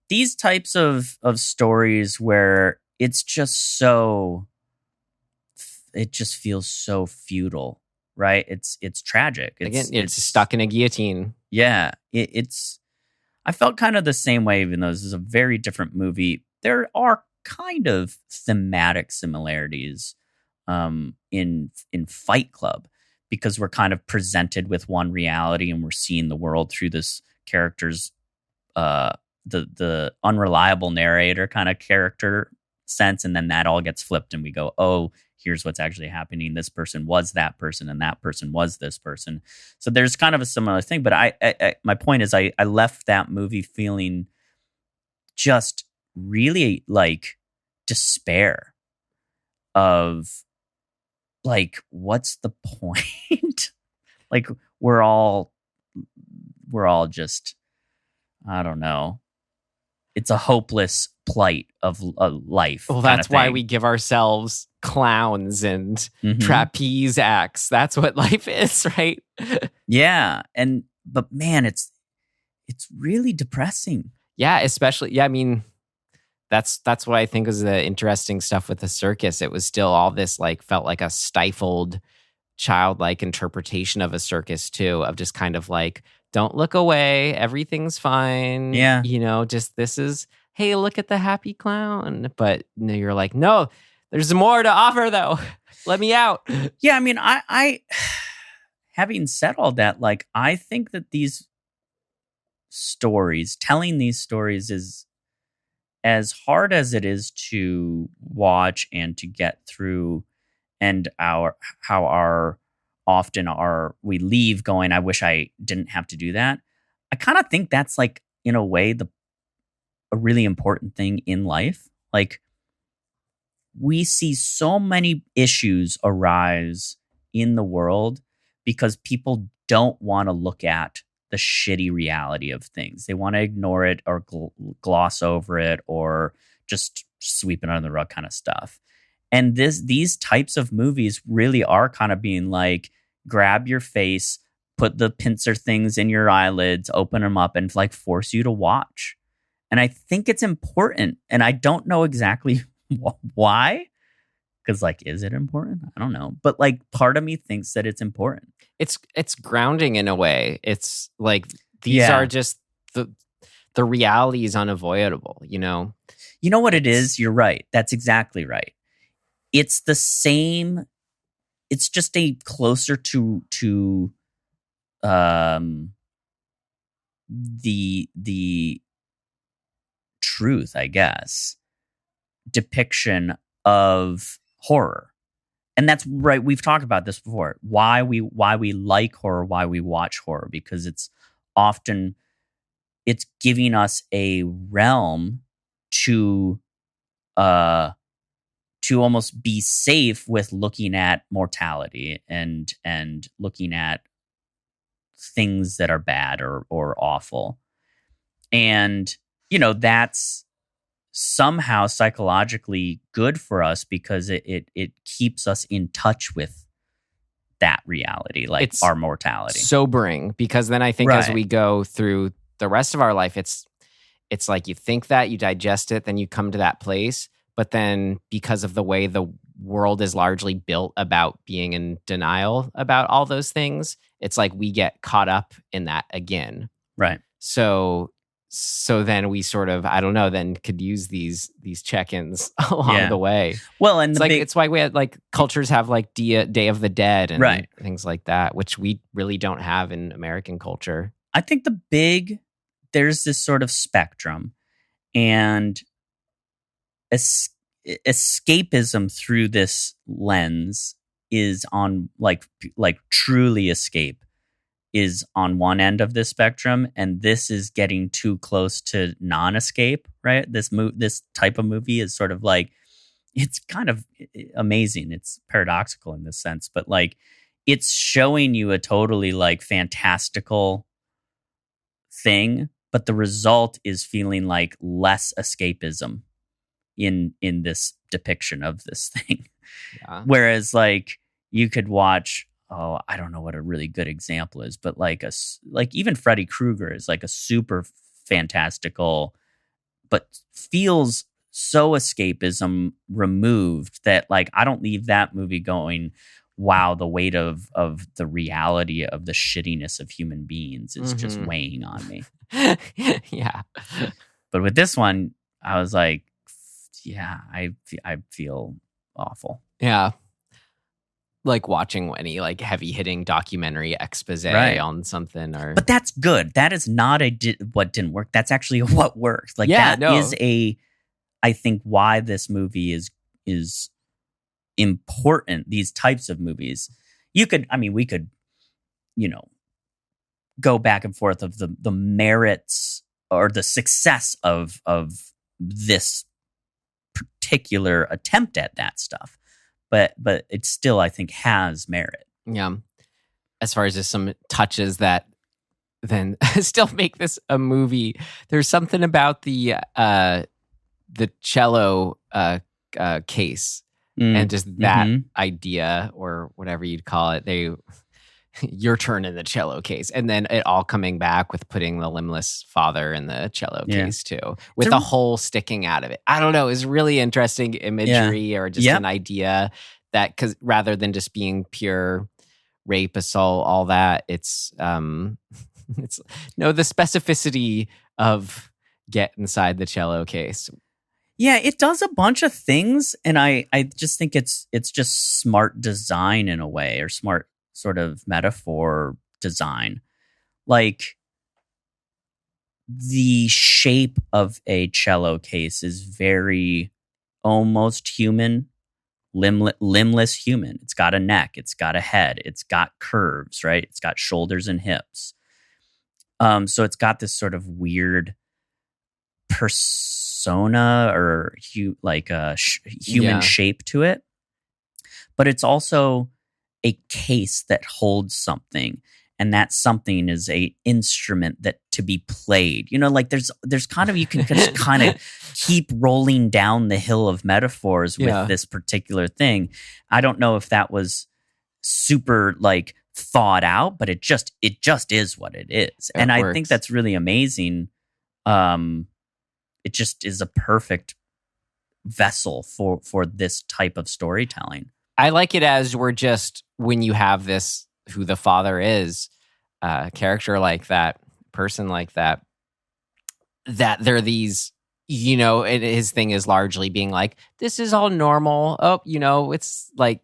S3: these types of stories where it's just so, it just feels so futile, right? It's tragic.
S2: Again, it's stuck in a guillotine.
S3: Yeah, it's. I felt kind of the same way, even though this is a very different movie. There are kind of thematic similarities in Fight Club, because we're kind of presented with one reality and we're seeing the world through this character's the unreliable narrator kind of character sense, and then that all gets flipped and we go, oh, here's what's actually happening. This person was that person and that person was this person. So there's kind of a similar thing. But I my point is I left that movie feeling just really like despair of like, what's the point? Like we're all just, I don't know. It's a hopeless plight of life.
S2: Well,
S3: kinda
S2: that's why
S3: thing.
S2: we give ourselves clowns and
S3: Mhm.
S2: trapeze acts. That's what life is, right?
S3: Yeah, but man, it's really depressing.
S2: Yeah, especially. Yeah, I mean, that's what I think was the interesting stuff with the circus. It was still all this like felt like a stifled, childlike interpretation of a circus too, of just kind of like, don't look away, everything's fine.
S3: Yeah.
S2: You know, just this is hey, look at the happy clown. But you're like, no, there's more to offer though. Let me out.
S3: Yeah, I mean, I having said all that, like, I think that these stories, telling these stories is as hard as it is to watch and to get through, and we leave going, I wish I didn't have to do that. I kind of think that's like, in a way, a really important thing in life. Like, we see so many issues arise in the world because people don't want to look at the shitty reality of things. They want to ignore it or gloss over it or just sweep it under the rug kind of stuff. And these types of movies really are kind of being like, grab your face, put the pincer things in your eyelids, open them up, and like force you to watch. And I think it's important. And I don't know exactly why. Because, like, is it important? I don't know. But, like, part of me thinks that it's important.
S2: It's grounding in a way. It's like these are just the reality is unavoidable, you know?
S3: You know what it is? You're right. That's exactly right. It's the same. It's just a closer to the truth, I guess, depiction of horror. And that's right. We've talked about this before. Why we like horror, why we watch horror, because it's giving us a realm to almost be safe with looking at mortality and looking at things that are bad or awful. And, you know, that's somehow psychologically good for us because it keeps us in touch with that reality, like it's our mortality.
S2: Sobering, because then I think as we go through the rest of our life, it's like you think that, you digest it, then you come to that place. But then because of the way the world is largely built about being in denial about all those things, it's like we get caught up in that again.
S3: Right.
S2: So then we sort of, I don't know, then could use these check-ins along the way.
S3: Well, and
S2: it's why we had like cultures have like Day of the Dead and things like that, which we really don't have in American culture.
S3: I think there's this sort of spectrum, and escapism through this lens is on like truly escape is on one end of this spectrum, and this is getting too close to non-escape, right? This type of movie is sort of like, it's kind of amazing. It's paradoxical in this sense, but like it's showing you a totally like fantastical thing, but the result is feeling like less escapism in this depiction of this thing. Yeah. Whereas like you could watch, I don't know what a really good example is, but like even Freddy Krueger is like a super fantastical, but feels so escapism removed that like I don't leave that movie going, wow, the weight of the reality of the shittiness of human beings is just weighing on me.
S2: Yeah.
S3: But with this one, I was like, yeah, I feel awful.
S2: Yeah. Like watching any like heavy hitting documentary expose on something,
S3: but that's good. That is not what didn't work. That's actually what worked. Like is I think why this movie is important. These types of movies, we could, you know, go back and forth of the merits or the success of this particular attempt at that stuff. But it still, I think, has merit.
S2: Yeah. As far as just some touches that then still make this a movie. There's something about the cello case and just that idea or whatever you'd call it. Your turn in the cello case. And then it all coming back with putting the limbless father in the cello case too. With the hole sticking out of it. I don't know. It's really interesting imagery or just an idea that, because rather than just being pure rape, assault, all that, it's the specificity of get inside the cello case.
S3: Yeah, it does a bunch of things, and I just think it's just smart design in a way, or smart sort of metaphor design. Like, the shape of a cello case is very almost human, limbless human. It's got a neck, it's got a head, it's got curves, right? It's got shoulders and hips. So it's got this sort of weird persona or human shape to it. But it's also a case that holds something. And that something is a instrument that to be played. You know, like there's kind of, you can just kind of keep rolling down the hill of metaphors with this particular thing. I don't know if that was super like thought out, but it just is what it is. And I think that's really amazing. It just is a perfect vessel for this type of storytelling.
S2: I like it as we're just, when you have this, who the father is, character like that, person like that there are these, you know, his thing is largely being like, this is all normal. Oh, you know, it's like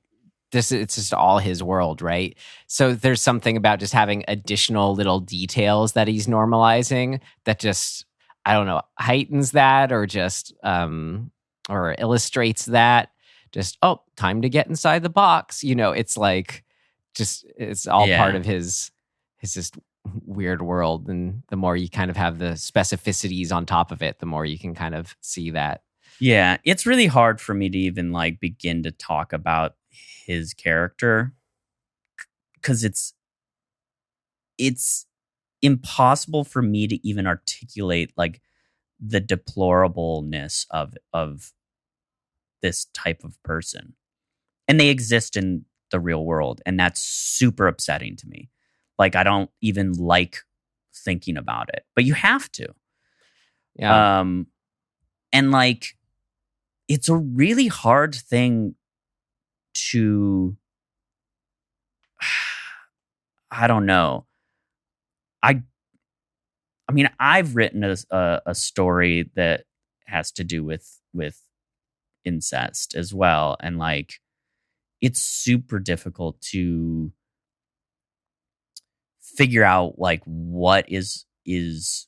S2: this, it's just all his world, right? So there's something about just having additional little details that he's normalizing that just, I don't know, heightens that or just or illustrates that. Just, oh, time to get inside the box. You know, it's like, just it's all part of his just weird world, and the more you kind of have the specificities on top of it, the more you can kind of see that.
S3: Yeah, it's really hard for me to even like begin to talk about his character because it's impossible for me to even articulate like the deplorableness of this type of person, and they exist in the real world, and that's super upsetting to me. Like, I don't even like thinking about it, but you have to.
S2: Yeah.
S3: And like, it's a really hard thing to, I don't know. I mean, I've written a story that has to do with incest as well, and like, it's super difficult to figure out like what is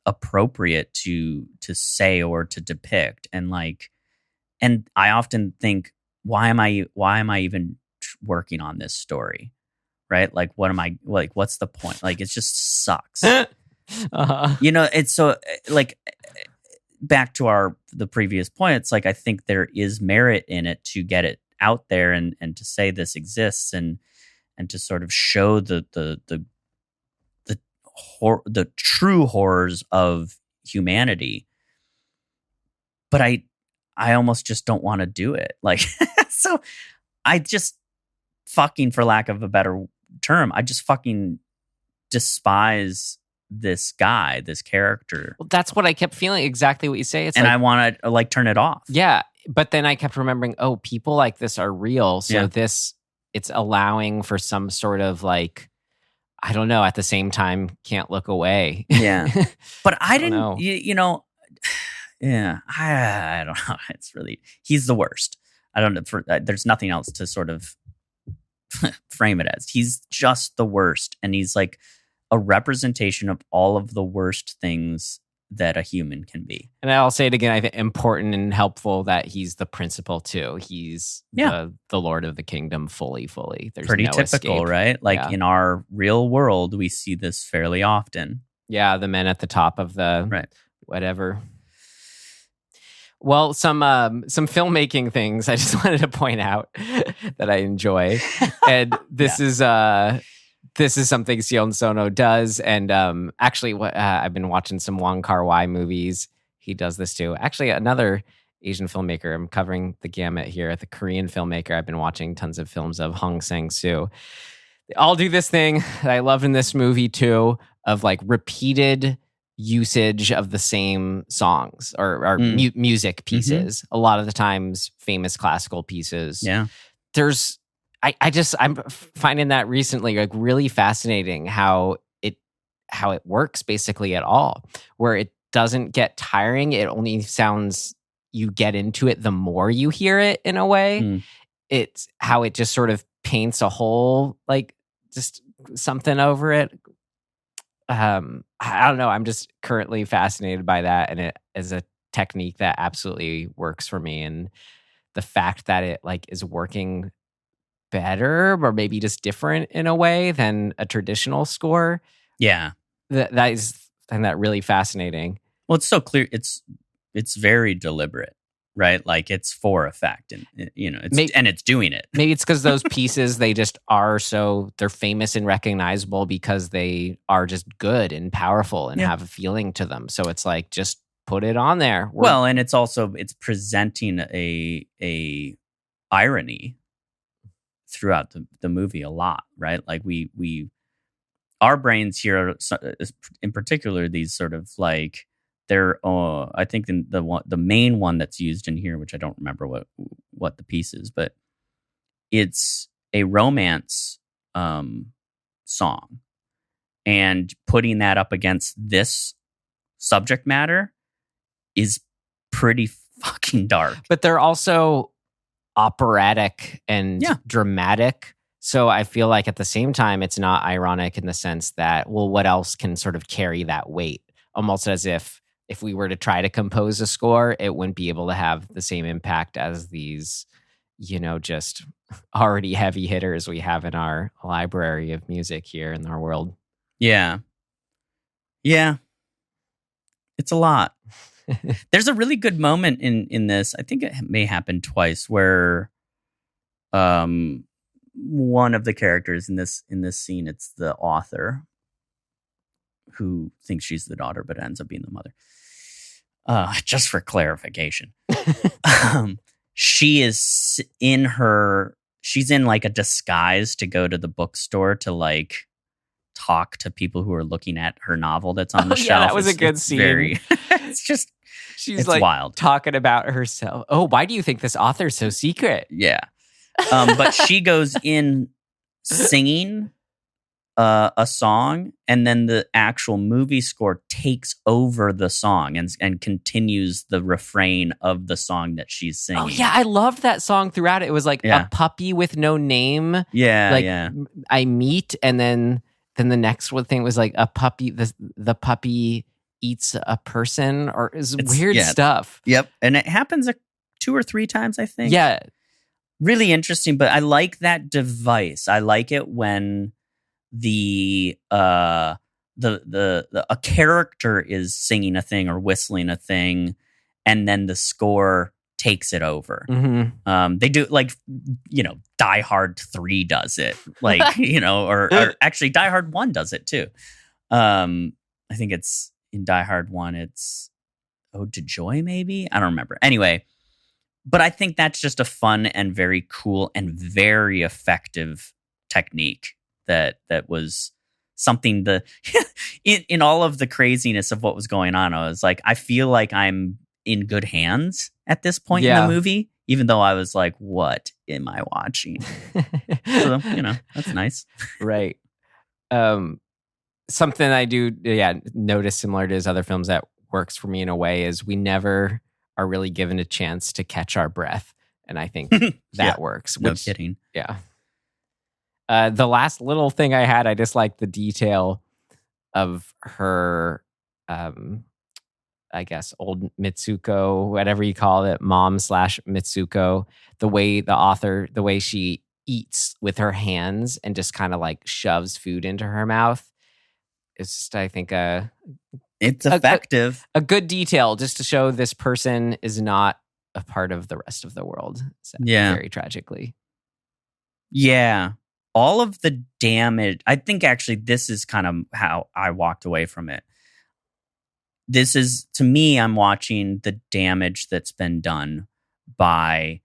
S3: appropriate to say or to depict, and like, and I often think, why am I even working on this story, right? Like, what am I like? What's the point? Like, it just sucks. You know, it's so like, back to the previous point. It's like, I think there is merit in it to get it out there and to say this exists and to sort of show the true horrors of humanity. But I almost just don't want to do it. Like, so I just fucking, for lack of a better term, I just fucking despise this guy, this character.
S2: Well, that's what I kept feeling, exactly what you say. It's
S3: and
S2: like,
S3: I want to like turn it off.
S2: Yeah. But then I kept remembering, oh, people like this are real. So it's allowing for some sort of like, I don't know, at the same time, can't look away.
S3: Yeah. But I didn't
S2: know.
S3: You know, yeah, I don't know. It's really, he's the worst. I don't know. There's nothing else to sort of frame it as. He's just the worst. And he's like a representation of all of the worst things that a human can be.
S2: And I'll say it again, I think important and helpful that he's the principal too. He's the Lord of the Kingdom fully. There's
S3: pretty
S2: no
S3: typical,
S2: escape.
S3: right? Like in our real world, we see this fairly often.
S2: Yeah, the men at the top of the whatever. Well, some filmmaking things I just wanted to point out that I enjoy. And this is something Sion Sono does. And actually, I've been watching some Wong Kar-wai movies. He does this too. Actually, another Asian filmmaker. I'm covering the gamut here. The Korean filmmaker I've been watching tons of films of, Hong Sang-soo. They all do this thing that I love in this movie too, of like repeated usage of the same songs or music pieces. A lot of the times, famous classical pieces.
S3: Yeah.
S2: I'm finding that recently like really fascinating how it works basically at all, where doesn't get tiring. It only sounds, you get into it the more you hear it in a way.
S3: Mm.
S2: It's how it just sort of paints a whole, like, just something over it. I don't know. I'm just currently fascinated by that, and it is a technique that absolutely works for me. And the fact that it like is working better, or maybe just different in a way than a traditional score.
S3: Yeah.
S2: That is, and that really fascinating.
S3: Well, it's so clear. It's very deliberate, right? Like it's for effect, and it's doing it.
S2: Maybe it's because those pieces, they just are they're famous and recognizable because they are just good and powerful and have a feeling to them. So it's like, just put it on there.
S3: Well, and it's presenting a irony throughout the movie a lot, right? Like our brains here, in particular, these sort of like, they're I think the main one that's used in here, which I don't remember what the piece is, but it's a romance song, and putting that up against this subject matter is pretty fucking dark.
S2: But they're also operatic and dramatic. So I feel like at the same time, it's not ironic in the sense that, well, what else can sort of carry that weight? Almost as if we were to try to compose a score, it wouldn't be able to have the same impact as these, just already heavy hitters we have in our library of music here in our world.
S3: Yeah. Yeah. It's a lot. There's a really good moment in this. I think it may happen twice, where one of the characters in this scene, it's the author who thinks she's the daughter but ends up being the mother. Just for clarification. She's in like a disguise to go to the bookstore to like talk to people who are looking at her novel that's on the shelf.
S2: Yeah, that was a good scene. She's like
S3: wild,
S2: talking about herself. Oh, why do you think this author's so secret?
S3: Yeah. But she goes in singing a song, and then the actual movie score takes over the song and continues the refrain of the song that she's singing.
S2: Oh yeah, I loved that song throughout. It was like a puppy with no name.
S3: Yeah,
S2: like I meet, and then the next one thing was like a puppy. The puppy eats a person, or is weird stuff.
S3: Yep, and it happens 2 or 3 times, I think.
S2: Yeah,
S3: really interesting. But I like that device. I like it when the a character is singing a thing or whistling a thing, and then the score takes it over.
S2: Mm-hmm.
S3: They do, like, Die Hard 3 does it, like, or actually Die Hard 1 does it too. I think it's in Die Hard 1, it's Ode to Joy, maybe? I don't remember. Anyway, but I think that's just a fun and very cool and very effective technique that was something in all of the craziness of what was going on. I was like, I feel like I'm in good hands at this point in the movie, even though I was like, what am I watching? So, that's nice.
S2: Right. Something I do, notice similar to his other films that works for me in a way is we never are really given a chance to catch our breath. And I think that works.
S3: No kidding.
S2: Yeah. The last little thing I had, I just like the detail of her, I guess, old Mitsuko, whatever you call it, mom / Mitsuko, the way she eats with her hands and just kind of like shoves food into her mouth. It's just, I think,
S3: it's effective.
S2: A good detail just to show this person is not a part of the rest of the world. Very tragically.
S3: Yeah. All of the damage, I think actually this is kind of how I walked away from it. This is, to me, I'm watching the damage that's been done by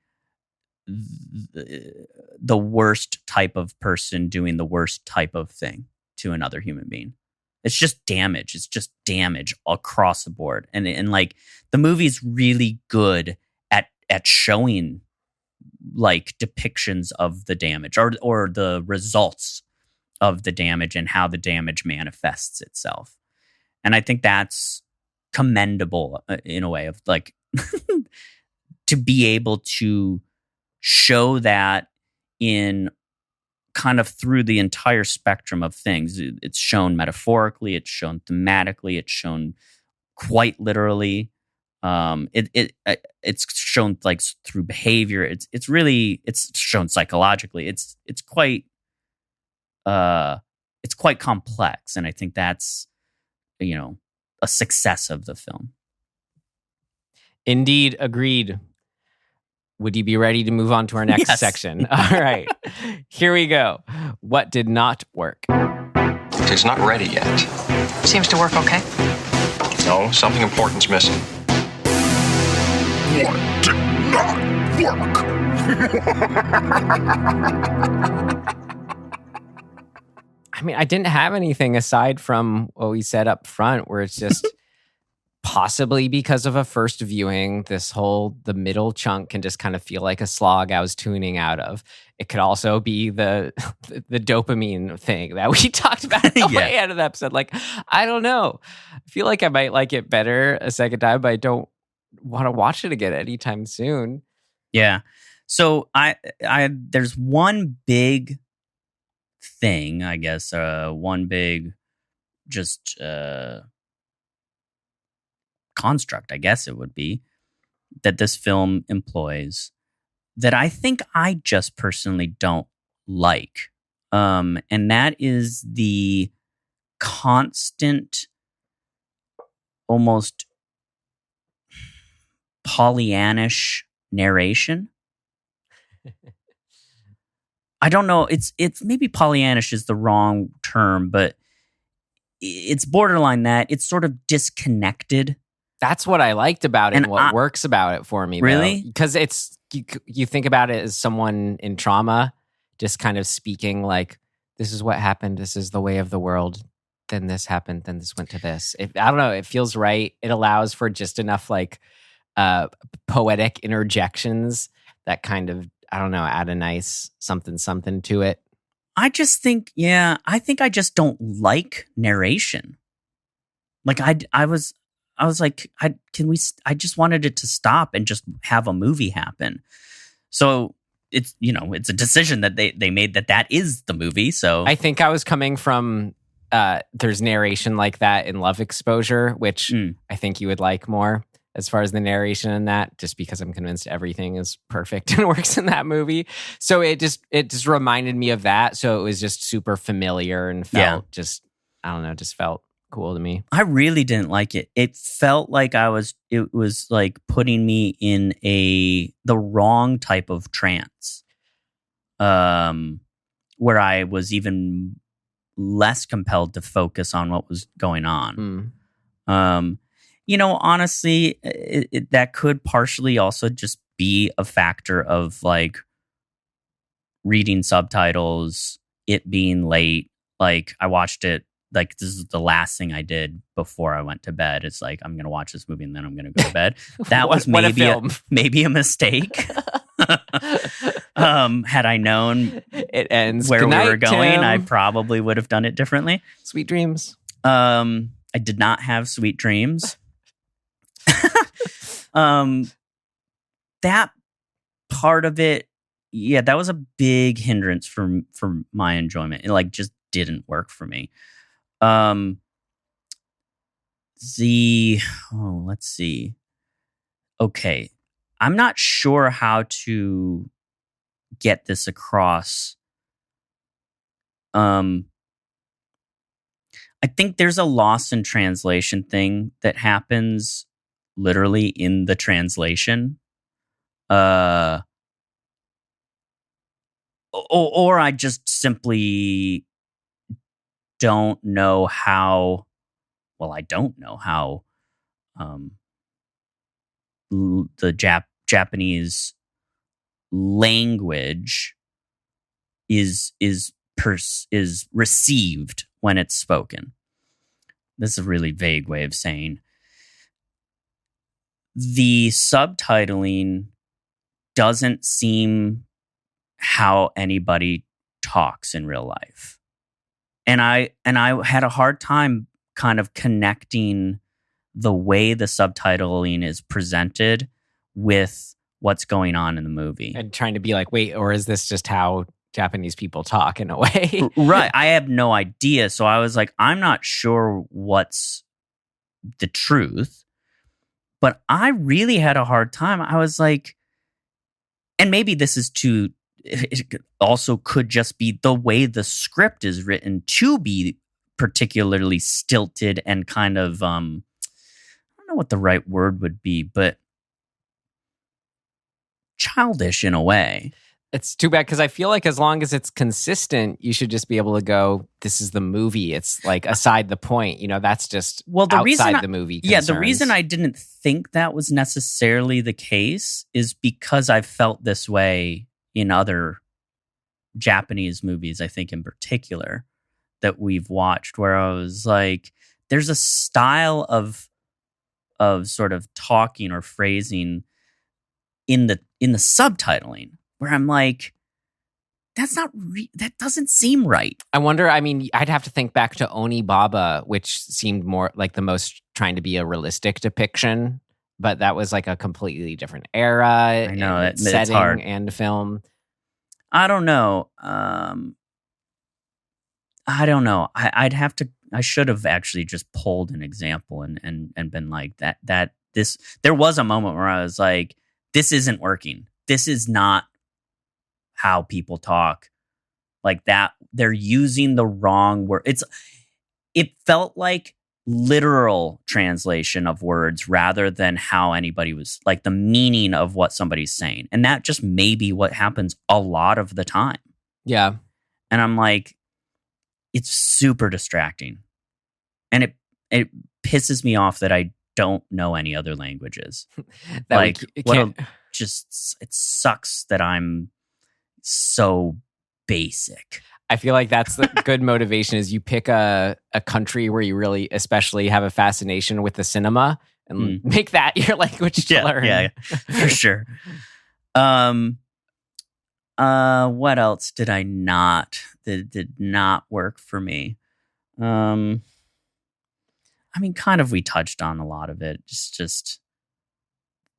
S3: the worst type of person doing the worst type of thing to another human being. It's just damage. It's just damage across the board. And like, the movie's really good at showing like depictions of the damage or the results of the damage and how the damage manifests itself. And I think that's commendable in a way of like to be able to show that in kind of through the entire spectrum of things. It's shown metaphorically, it's shown thematically, it's shown quite literally. It's shown like through behavior. It's shown psychologically. It's quite complex, and I think that's a success of the film.
S2: Indeed, agreed. Would you be ready to move on to our next
S3: Yes.
S2: section? All right, here we go. What did not work?
S7: It's not ready yet.
S8: Seems to work okay.
S7: No, something important's missing.
S2: I mean, I didn't have anything aside from what we said up front, where it's just possibly because of a first viewing, the middle chunk can just kind of feel like a slog I was tuning out of. It could also be the dopamine thing that we talked about at the way end of the episode. Like, I don't know. I feel like I might like it better a second time, but I don't want to watch it again anytime soon.
S3: Yeah. So I there's one big thing, I guess, one big just construct, I guess it would be, that this film employs that I think I just personally don't like. And that is the constant, almost Pollyannish narration. I don't know. It's maybe Pollyannish is the wrong term, but it's borderline that. It's sort of disconnected.
S2: That's what I liked about it and what works about it for me.
S3: Really?
S2: Because it's, you think about it as someone in trauma, just kind of speaking like, this is what happened. This is the way of the world. Then this happened. Then this went to this. I don't know. It feels right. It allows for just enough like poetic interjections that kind of, I don't know, add a nice something to it.
S3: I just think, I think I just don't like narration. Like I was like, I just wanted it to stop and just have a movie happen. So it's, it's a decision that they made that is the movie. So
S2: I think I was coming from, there's narration like that in Love Exposure, which I think you would like more as far as the narration in that, just because I'm convinced everything is perfect and works in that movie. So it just reminded me of that. So it was just super familiar and felt just felt cool to me.
S3: I really didn't like it. It felt like it was like putting me in the wrong type of trance. Where I was even less compelled to focus on what was going on. Honestly, that could partially also just be a factor of like reading subtitles, it being late. Like I watched it, like this is the last thing I did before I went to bed. It's like, I'm going to watch this movie and then I'm going to go to bed. That was maybe a mistake. Had I known
S2: it ends
S3: where
S2: Good
S3: we
S2: night,
S3: were going,
S2: Tim.
S3: I probably would have done it differently.
S2: Sweet dreams.
S3: I did not have sweet dreams. That part of it, that was a big hindrance for my enjoyment. It like just didn't work for me. Let's see. Okay. I'm not sure how to get this across. I think there's a loss in translation thing that happens literally in the translation. Or I just simply don't know how. Well, I don't know how the Japanese language is received when it's spoken. This is a really vague way of saying the subtitling doesn't seem how anybody talks in real life. And I had a hard time kind of connecting the way the subtitling is presented with what's going on in the movie.
S2: And trying to be like, wait, or is this just how Japanese people talk in a way?
S3: Right. I have no idea. So I was like, I'm not sure what's the truth, but I really had a hard time. I was like, and maybe this is it also could just be the way the script is written to be particularly stilted and kind of, I don't know what the right word would be, but childish in a way.
S2: It's too bad because I feel like as long as it's consistent, you should just be able to go, this is the movie. It's like aside the point, that's just outside the movie concerns.
S3: Yeah, the reason I didn't think that was necessarily the case is because I felt this way in other Japanese movies, I think in particular, that we've watched, where I was like, there's a style of sort of talking or phrasing in the subtitling where I'm like, that doesn't seem right.
S2: I wonder, I'd have to think back to Oni Baba, which seemed more like the most trying to be a realistic depiction, but that was like a completely different era.
S3: I know,
S2: it's
S3: setting hard.
S2: And film.
S3: I don't know. I don't know. I should have actually just pulled an example and been like there was a moment where I was like, this isn't working. This is not how people talk like that. They're using the wrong word. It felt like literal translation of words rather than how anybody was like the meaning of what somebody's saying. And that just may be what happens a lot of the time.
S2: Yeah.
S3: And I'm like, it's super distracting. And it pisses me off that I don't know any other languages. It sucks that I'm so basic.
S2: I feel like that's the good motivation is you pick a country where you really especially have a fascination with the cinema and make that your language to learn.
S3: Yeah, for sure. What else did I not that did not work for me? Kind of we touched on a lot of it. Just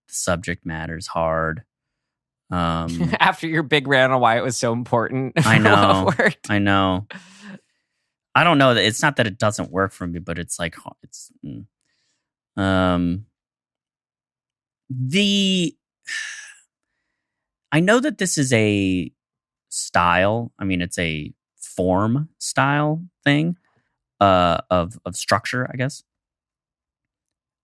S3: the subject matter's hard.
S2: After your big rant on why it was so important.
S3: I know. I know. I don't know that it's not that it doesn't work for me, but it's like I know that this is a style. It's a form style thing of structure, I guess.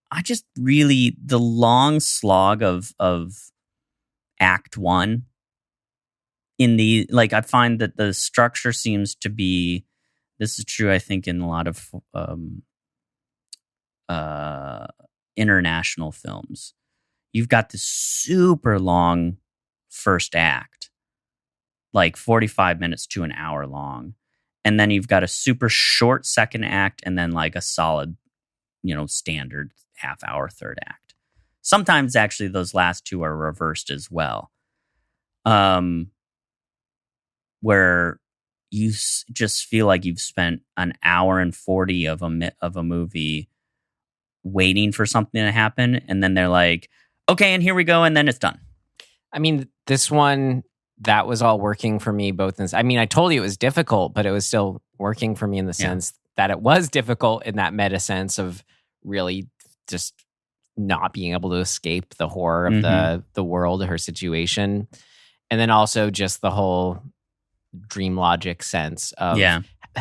S3: I just really the long slog of Act 1 in the I find that the structure seems to be. This is true, I think, in a lot of international films. You've got this super long first act, like 45 minutes to an hour long. And then you've got a super short second act and then like a solid, standard half hour third act. Sometimes actually those last two are reversed as well. Where you just feel like you've spent an hour and 40 of a movie waiting for something to happen. And then they're like, okay, and here we go. And then it's done.
S2: This one, that was all working for me both. I told you it was difficult, but it was still working for me in the sense that it was difficult in that meta sense of really just not being able to escape the horror of the world, her situation. And then also just the whole dream logic sense of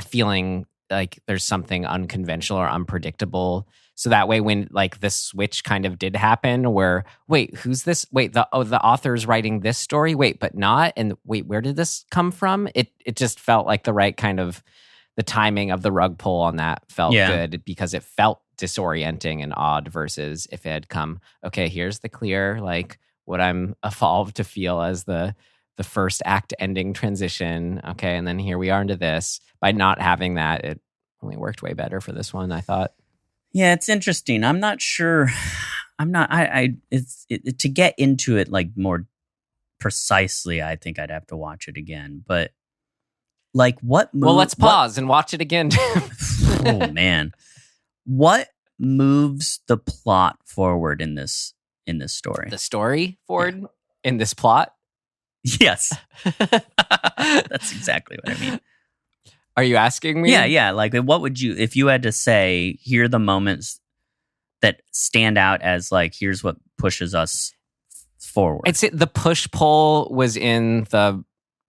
S2: feeling like there's something unconventional or unpredictable. So that way when the switch kind of did happen where, wait, who's this? Wait, the author's writing this story? Wait, but not? And wait, where did this come from? It just felt like the right kind of, the timing of the rug pull on that felt good because it felt disorienting and odd versus if it had come, okay, here's the clear, what I'm evolved to feel as the first act ending transition. Okay, and then here we are into this. By not having that, it only worked way better for this one, I thought.
S3: Yeah, it's interesting. I'm not sure. To get into it more precisely, I think I'd have to watch it again. But what movie?
S2: Well, let's pause and watch it again.
S3: Oh man. What moves the plot forward in this story?
S2: The story, Ford, in this plot?
S3: Yes. That's exactly what I mean.
S2: Are you asking me?
S3: Yeah. Like, what would you, if you had to say, here are the moments that stand out as like, here's what pushes us forward?
S2: I'd say the push-pull was in the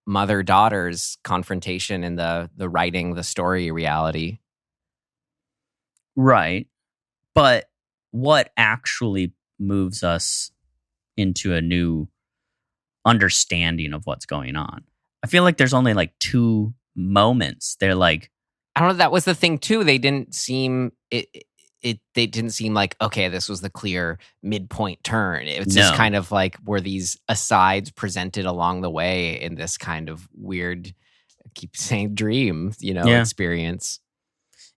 S2: mother-daughter's confrontation in the writing, the story reality.
S3: Right. But what actually moves us into a new understanding of what's going on? I feel like there's only like 2 moments. They're like,
S2: I don't know. That was the thing too. They didn't seem they didn't seem like, okay, this was the clear midpoint turn. It was just kind of like, were these asides presented along the way in this kind of weird, I keep saying dream, experience.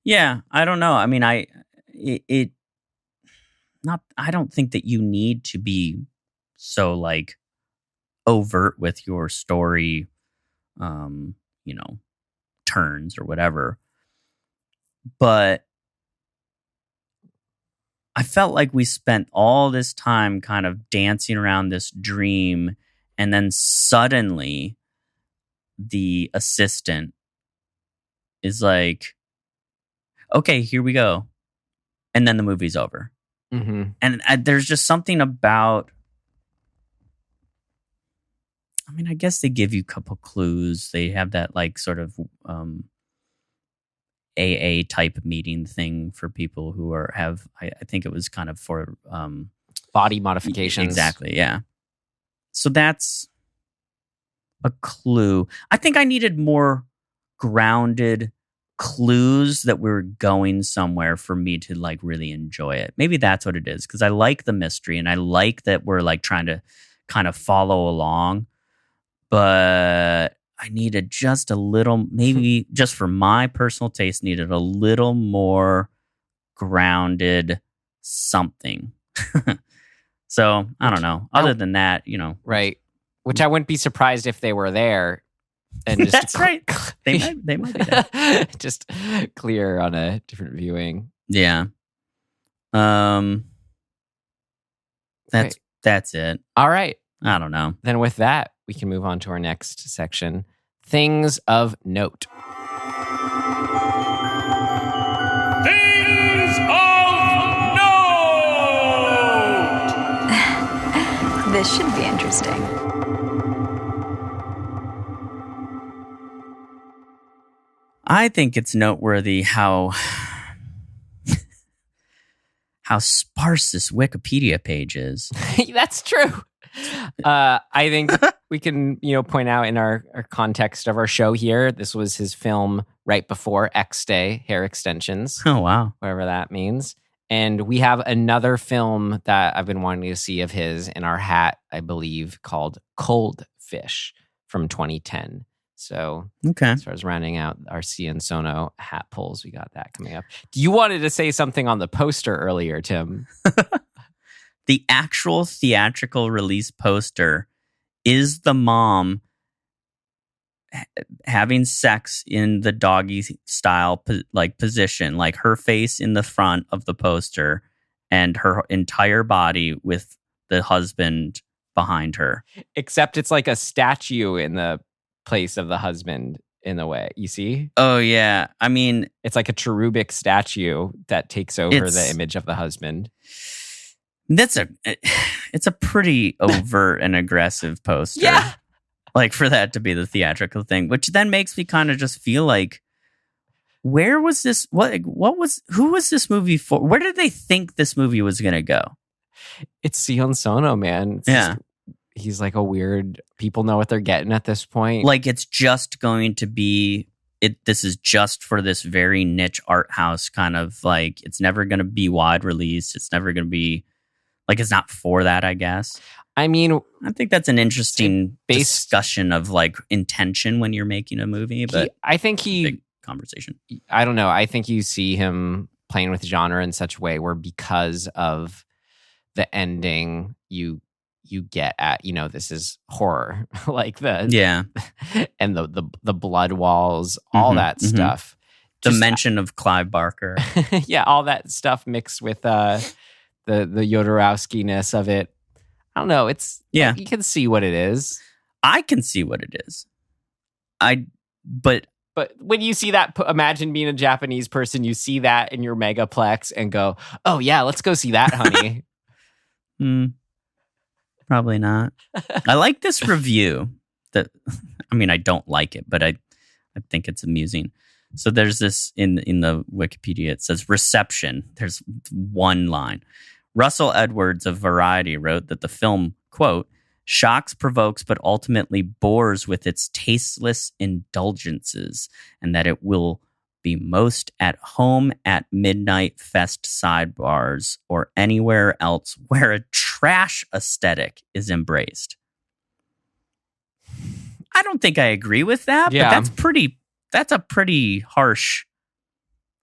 S3: Yeah, I don't know. I mean, I don't think that you need to be so like overt with your story, turns or whatever. But I felt like we spent all this time kind of dancing around this dream, and then suddenly the assistant is like, okay, here we go. And then the movie's over.
S2: Mm-hmm.
S3: And there's just something about, I mean, I guess they give you a couple clues. They have that like sort of AA type meeting thing for people who have I think it was kind of for
S2: body modifications.
S3: Exactly, yeah. So that's a clue. I think I needed more grounded clues that we were going somewhere for me to like really enjoy it. Maybe that's what it is, because I like the mystery and I like that we're like trying to kind of follow along, but I needed just a little, maybe just for my personal taste, needed a little more grounded something. So I don't know. Other than that,
S2: right? Which I wouldn't be surprised if they were there. And just
S3: that's right. They might be there.
S2: Just clear on a different viewing.
S3: Yeah. That's it.
S2: All right.
S3: I don't know.
S2: Then with that, we can move on to our next section. Things of note.
S9: Things of note!
S5: This should be interesting.
S3: I think it's noteworthy how sparse this Wikipedia page is.
S2: That's true. I think we can, point out in our context of our show here, this was his film right before Exte, Hair Extensions.
S3: Oh, wow.
S2: Whatever that means. And we have another film that I've been wanting to see of his in our hat, I believe, called Cold Fish from 2010. So
S3: okay.
S2: As far as rounding out our Sion Sono hat pulls, we got that coming up. You wanted to say something on the poster earlier, Tim.
S3: The actual theatrical release poster is the mom having sex in the doggy style position, like her face in the front of the poster and her entire body with the husband behind her.
S2: Except it's like a statue in the place of the husband in the way. You see?
S3: Oh, yeah. I mean,
S2: it's like a cherubic statue that takes over the image of the husband.
S3: It's a pretty overt and aggressive poster.
S2: Yeah.
S3: Like for that to be the theatrical thing, which then makes me kind of just feel like, where was this? Who was this movie for? Where did they think this movie was going to go?
S2: It's Sion Sono, man. He's like a weird, people know what they're getting at this point.
S3: Like it's just going to be, this is just for this very niche art house kind of like, it's never going to be wide release. It's never going to be, like it's not for that, I guess.
S2: I mean,
S3: I think that's an interesting discussion of like intention when you're making a movie, but
S2: I think
S3: big conversation.
S2: I don't know. I think you see him playing with genre in such a way where because of the ending, you get at, this is horror, like and the blood walls, all that stuff.
S3: The mention of Clive Barker.
S2: Yeah, all that stuff mixed with the Jodorowsky-ness of it. I don't know. It's you can see what it is.
S3: I can see what it is. But
S2: when you see that, imagine being a Japanese person, you see that in your megaplex and go, "Oh yeah, let's go see that, honey."
S3: Probably not. I like this review. I don't like it, but I think it's amusing. So there's this in the Wikipedia. It says reception. There's one line. Russell Edwards of Variety wrote that the film, quote, shocks, provokes, but ultimately bores with its tasteless indulgences, and that it will be most at home at midnight fest sidebars or anywhere else where a trash aesthetic is embraced. I don't think I agree with that, but that's a pretty harsh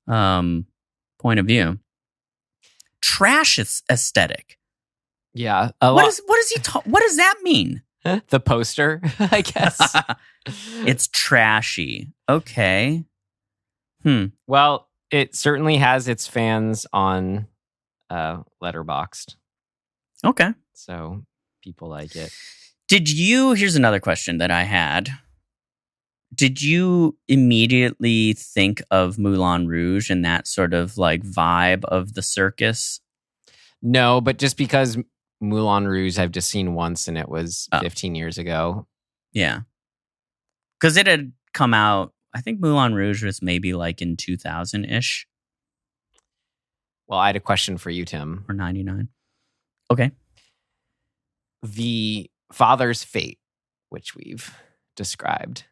S3: point of view. Trash aesthetic.
S2: Yeah.
S3: What does that mean?
S2: The poster, I guess.
S3: It's trashy. Okay.
S2: Well, it certainly has its fans on Letterboxd.
S3: Okay.
S2: So people like it.
S3: Here's another question that I had. Did you immediately think of Moulin Rouge and that sort of like vibe of the circus?
S2: No, but just because Moulin Rouge I've just seen once and it was 15 years ago.
S3: Yeah. Because it had come out, I think Moulin Rouge was maybe like in 2000-ish.
S2: Well, I had a question for you, Tim.
S3: Or 99. Okay.
S2: The father's fate, which we've described,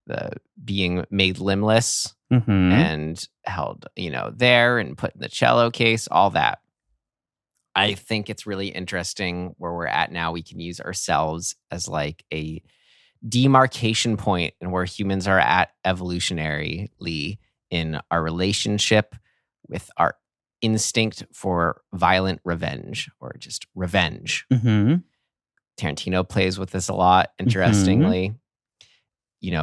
S2: the being made limbless and held, there and put in the cello case, all that. I think it's really interesting where we're at now. We can use ourselves as like a demarcation point and where humans are at evolutionarily in our relationship with our instinct for violent revenge or just revenge. Tarantino plays with this a lot, interestingly.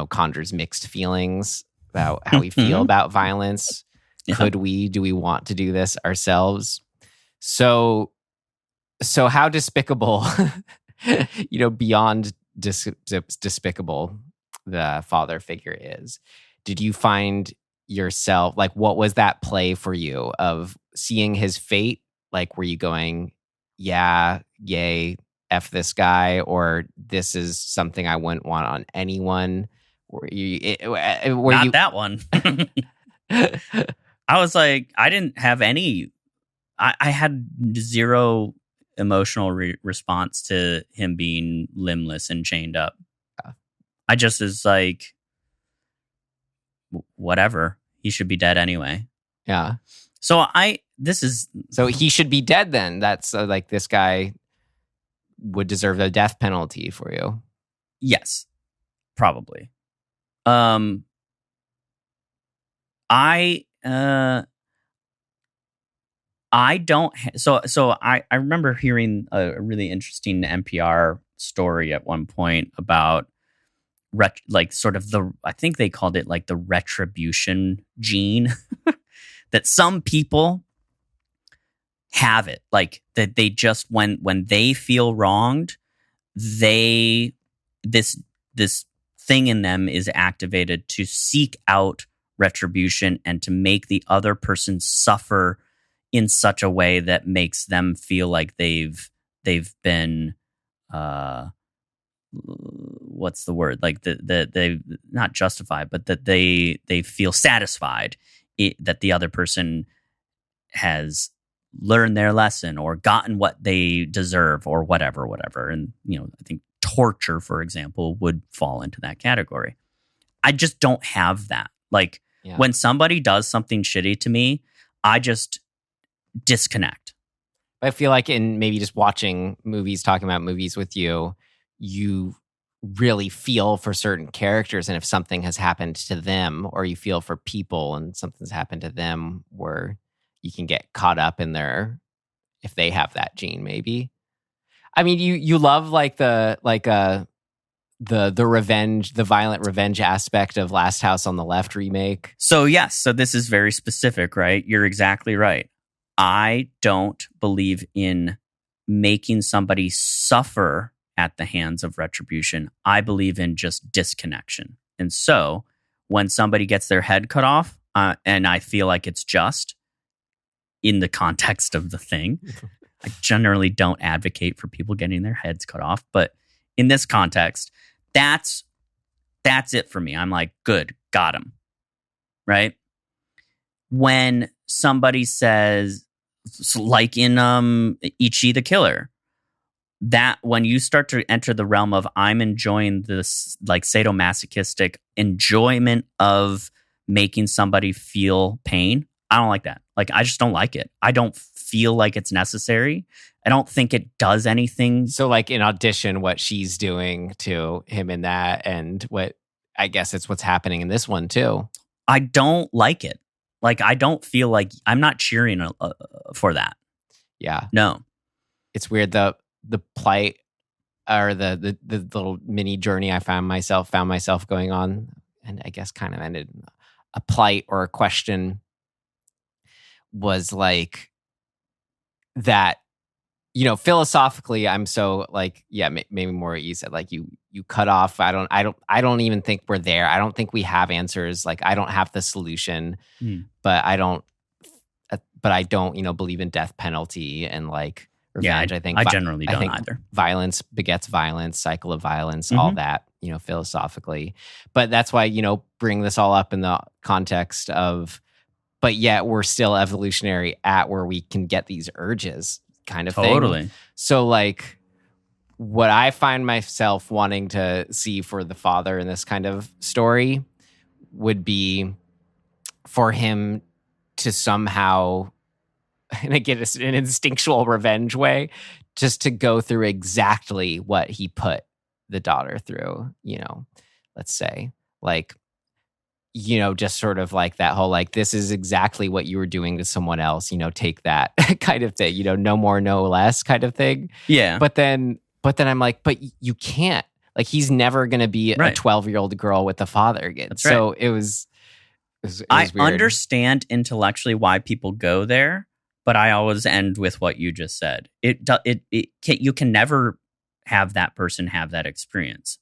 S2: Conjures mixed feelings about how we feel about violence. Yeah. Do we want to do this ourselves? So how despicable, beyond despicable the father figure is. Did you find yourself, like, what was that play for you of seeing his fate? Like, were you going, yeah, yay, F this guy, or this is something I wouldn't want on anyone?
S3: That one. I was like, I didn't have any. I had zero emotional response to him being limbless and chained up. I just was like, whatever. He should be dead anyway.
S2: Yeah.
S3: So
S2: he should be dead then. That's like this guy would deserve the death penalty for you.
S3: Yes, probably. I don't. I remember hearing a really interesting NPR story at one point about I think they called it like the retribution gene, that some people have it, like that they just when they feel wronged, this thing in them is activated to seek out retribution and to make the other person suffer in such a way that makes them feel like they've been what's the word, like that they not justified, but that they feel satisfied that the other person has learned their lesson or gotten what they deserve or whatever. And I think torture, for example, would fall into that category. I just don't have that. Like when somebody does something shitty to me, I just disconnect.
S2: I feel like in maybe just watching movies, talking about movies with you, you really feel for certain characters, and if something has happened to them, or you feel for people and something's happened to them, where you can get caught up in if they have that gene, maybe. I mean, you love like the violent revenge aspect of Last House on the Left remake.
S3: So yes, so this is very specific, right? You're exactly right. I don't believe in making somebody suffer at the hands of retribution. I believe in just disconnection. And so when somebody gets their head cut off, and I feel like it's just in the context of the thing, I generally don't advocate for people getting their heads cut off, but in this context, that's it for me. I'm like, good, got him, right? When somebody says, like in Ichi the Killer, that when you start to enter the realm of I'm enjoying this like sadomasochistic enjoyment of making somebody feel pain, I don't like that. Like, I just don't like it. I don't feel like it's necessary. I don't think it does anything.
S2: So like in Audition, what she's doing to him in that, and what I guess it's what's happening in this one too.
S3: I don't like it. Like, I don't feel like I'm not cheering for that.
S2: Yeah.
S3: No.
S2: It's weird. The plight or the little mini journey I found myself going on, and I guess kind of ended a plight or a question, was like that, you know, philosophically, I'm so like, yeah, maybe more what you said, like you cut off. I don't even think we're there. I don't think we have answers. Like, I don't have the solution, but I don't, you know, believe in death penalty and like revenge.
S3: Yeah,
S2: I think
S3: I generally don't
S2: think
S3: either.
S2: Violence begets violence, cycle of violence, all that, you know, philosophically. But that's why, you know, bring this all up in the context of, but yet we're still evolutionary at where we can get these urges kind of thing.
S3: Totally.
S2: So like what I find myself wanting to see for the father in this kind of story would be for him to somehow, and again, it's an instinctual revenge way, just to go through exactly what he put the daughter through, you know, let's say, like, you know, just sort of like that whole, like, this is exactly what you were doing to someone else, you know, take that kind of thing, you know, no more, no less kind of thing.
S3: Yeah.
S2: But then I'm like, but you can't, like, he's never going to be a 12-year-old girl with a father again.
S3: That's
S2: so
S3: right.
S2: it was weird.
S3: I understand intellectually why people go there, but I always end with what you just said. You can never have that person have that experience.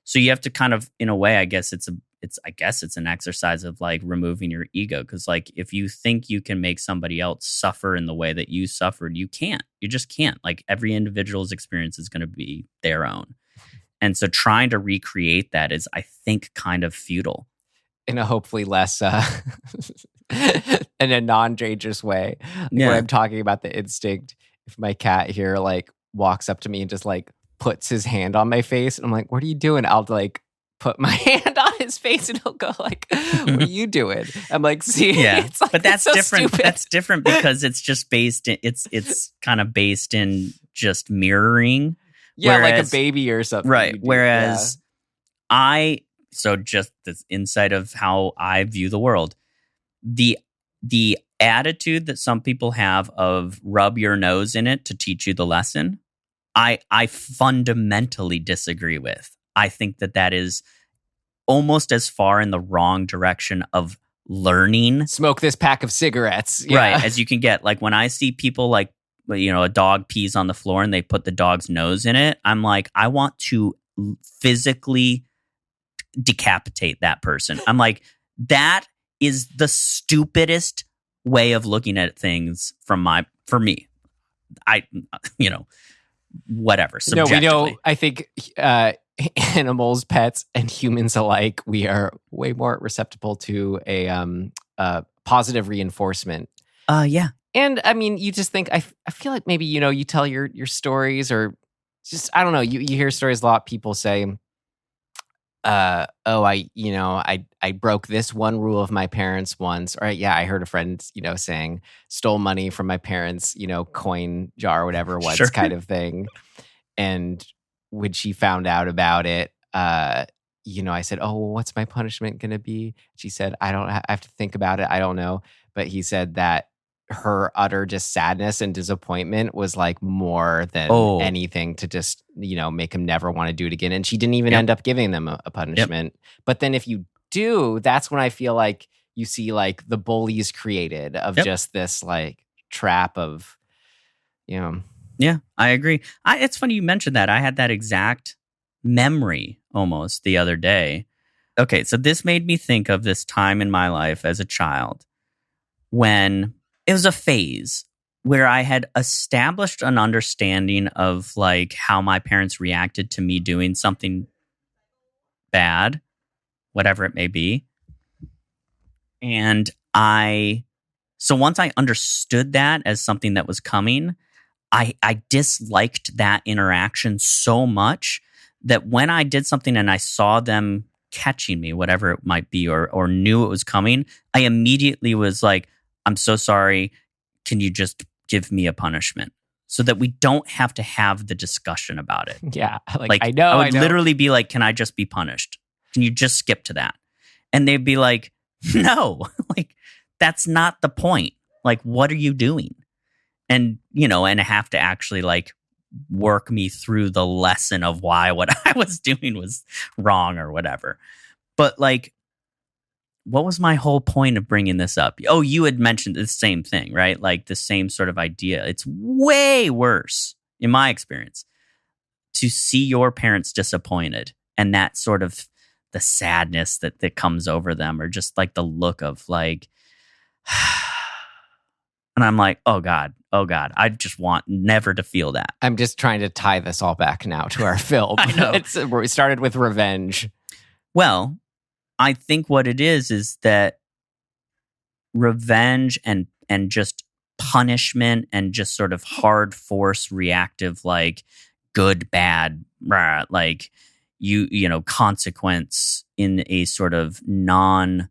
S3: So you have to kind of, in a way, I guess it's an exercise of like removing your ego. Because like, if you think you can make somebody else suffer in the way that you suffered, you can't. You just can't. Like, every individual's experience is going to be their own. And so trying to recreate that is, I think, kind of futile.
S2: In a hopefully less, in a non-dangerous way.
S3: Yeah.
S2: When I'm talking about the instinct, if my cat here like walks up to me and just like puts his hand on my face, and I'm like, what are you doing? I'll like put my hand on his face and he'll go like, what are you doing? I'm like, see,
S3: yeah,
S2: it's like,
S3: but that's
S2: so
S3: different.
S2: stupid.
S3: That's different because it's just based in, it's kind of based in just mirroring.
S2: Yeah,
S3: whereas,
S2: like a baby or something.
S3: Right. Whereas so just this insight of how I view the world, the attitude that some people have of rub your nose in it to teach you the lesson, I fundamentally disagree with. I think that is almost as far in the wrong direction of learning.
S2: Smoke this pack of cigarettes.
S3: Right, as you can get. Like, when I see people, like, you know, a dog pees on the floor and they put the dog's nose in it, I'm like, I want to physically decapitate that person. I'm like, that is the stupidest way of looking at things for me. I, you know, whatever. Subjectively.
S2: No, we know, I think animals, pets, and humans alike, we are way more receptible to a positive reinforcement.
S3: Yeah.
S2: And I mean, you just think, I feel like maybe, you know, you tell your stories, or just, I don't know, you hear stories a lot. People say, I broke this one rule of my parents once. Or yeah, I heard a friend, you know, saying stole money from my parents, you know, coin jar or whatever it was,
S3: Sure.
S2: kind of thing. And when she found out about it, you know, I said, oh, well, what's my punishment going to be? She said, I have to think about it. I don't know. But he said that her utter just sadness and disappointment was like more than anything to just, make him never want to do it again. And she didn't even end up giving them a punishment. But then if you do, that's when I feel like you see like the bullies created of just this like trap of,
S3: Yeah, I agree. It's funny you mentioned that. I had that exact memory almost the other day. Okay, so this made me think of this time in my life as a child when it was a phase where I had established an understanding of like how my parents reacted to me doing something bad, whatever it may be. And so once I understood that as something that was coming, I disliked that interaction so much that when I did something and I saw them catching me, whatever it might be, or knew it was coming, I immediately was like, I'm so sorry. Can you just give me a punishment so that we don't have to have the discussion about it?
S2: Yeah.
S3: Like I know. I would literally be like, can I just be punished? Can you just skip to that? And they'd be like, no, like that's not the point. Like, what are you doing? And, and have to actually like work me through the lesson of why what I was doing was wrong or whatever. But like, what was my whole point of bringing this up? Oh, you had mentioned the same thing, right? Like the same sort of idea. It's way worse, in my experience, to see your parents disappointed and that sort of the sadness that comes over them, or just like the look of like, and I'm like, oh God, I just want never to feel that.
S2: I'm just trying to tie this all back now to our film.
S3: I know.
S2: We started with revenge.
S3: Well, I think what it is that revenge and just punishment and just sort of hard force reactive, like good, bad, like consequence in a sort of non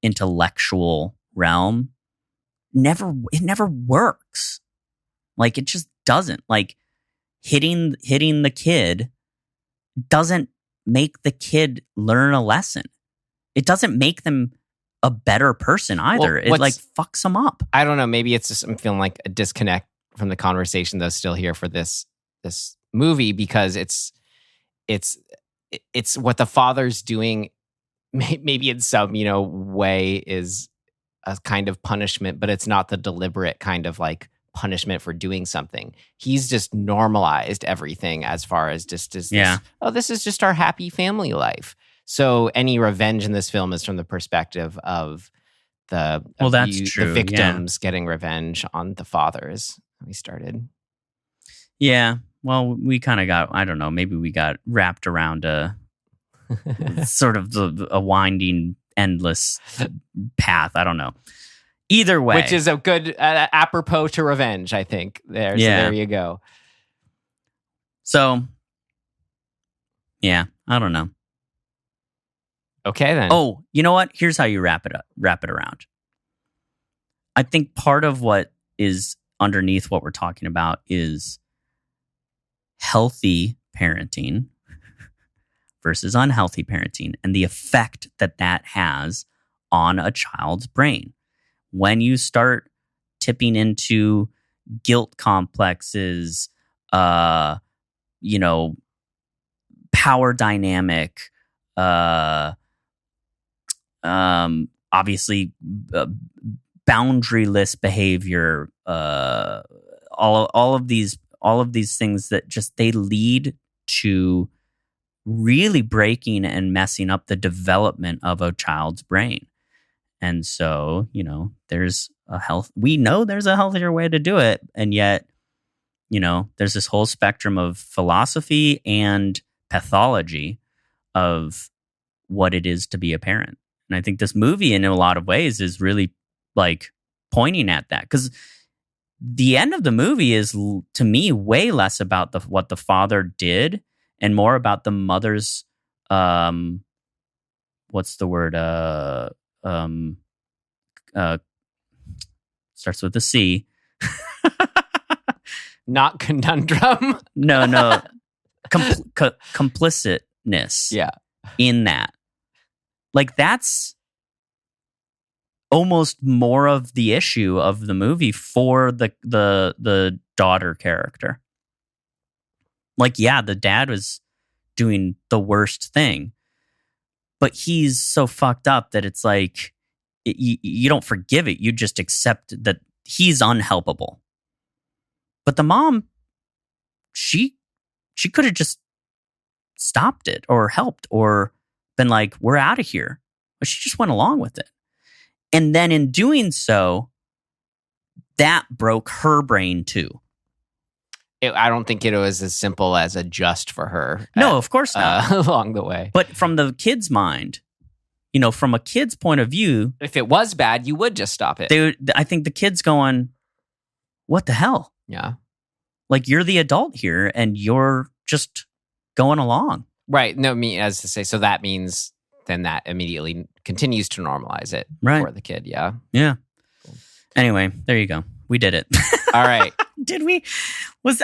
S3: intellectual realm. It never works. Like it just doesn't. Like hitting the kid doesn't make the kid learn a lesson. It doesn't make them a better person either. It like fucks them up.
S2: I don't know. Maybe it's just I'm feeling like a disconnect from the conversation that's still here for this movie, because it's what the father's doing. Maybe in some way is a kind of punishment, but it's not the deliberate kind of like punishment for doing something. He's just normalized everything as far as just this, this is just our happy family life. So any revenge in this film is from the perspective of the victims getting revenge on the fathers. We started.
S3: Yeah. Well, we kind of got, I don't know, maybe we got wrapped around a sort of a winding, endless path. I don't know. Either way.
S2: Which is a good apropos to revenge, I think. So there you go.
S3: So, yeah, I don't know.
S2: Okay, then.
S3: Oh, you know what? Here's how you wrap it around. I think part of what is underneath what we're talking about is healthy parenting versus unhealthy parenting and the effect that has on a child's brain. When you start tipping into guilt complexes, power dynamic, obviously boundaryless behavior, all of these things that just they lead to really breaking and messing up the development of a child's brain. And so, there's we know there's a healthier way to do it. And yet, there's this whole spectrum of philosophy and pathology of what it is to be a parent. And I think this movie, in a lot of ways, is really like pointing at that, because the end of the movie is, to me, way less about what the father did and more about the mother's, what's the word? Starts with a C.
S2: Not conundrum.
S3: No. Complicitness.
S2: Yeah.
S3: In that. Like, that's almost more of the issue of the movie for the daughter character. Like, yeah, the dad was doing the worst thing, but he's so fucked up that it's like you don't forgive it. You just accept that he's unhelpable. But the mom, she could have just stopped it or helped or been like, we're out of here. But she just went along with it. And then in doing so, that broke her brain too.
S2: I don't think it was as simple as a just for her.
S3: No, of course not.
S2: Along the way.
S3: But from the kid's mind, from a kid's point of view,
S2: if it was bad, you would just stop it.
S3: I think the kid's going, what the hell?
S2: Yeah.
S3: Like, you're the adult here and you're just going along.
S2: Right. No, as to say, so that means then that immediately continues to normalize it for the kid. Yeah.
S3: Yeah. Cool. Anyway, there you go. We did it.
S2: All right.
S3: Did we?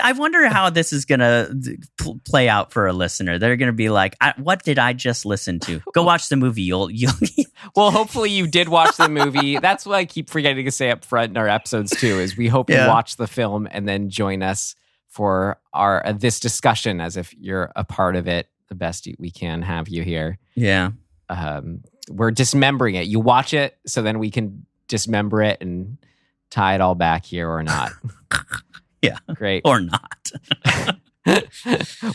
S3: I wonder how this is going to play out for a listener. They're going to be like, what did I just listen to? Go watch the movie. You'll
S2: Well, hopefully you did watch the movie. That's what I keep forgetting to say up front in our episodes too, is we hope you watch the film and then join us for our this discussion as if you're a part of it. The best we can have you here.
S3: Yeah.
S2: We're dismembering it. You watch it so then we can dismember it and tie it all back here or not.
S3: Yeah.
S2: Great.
S3: Or not.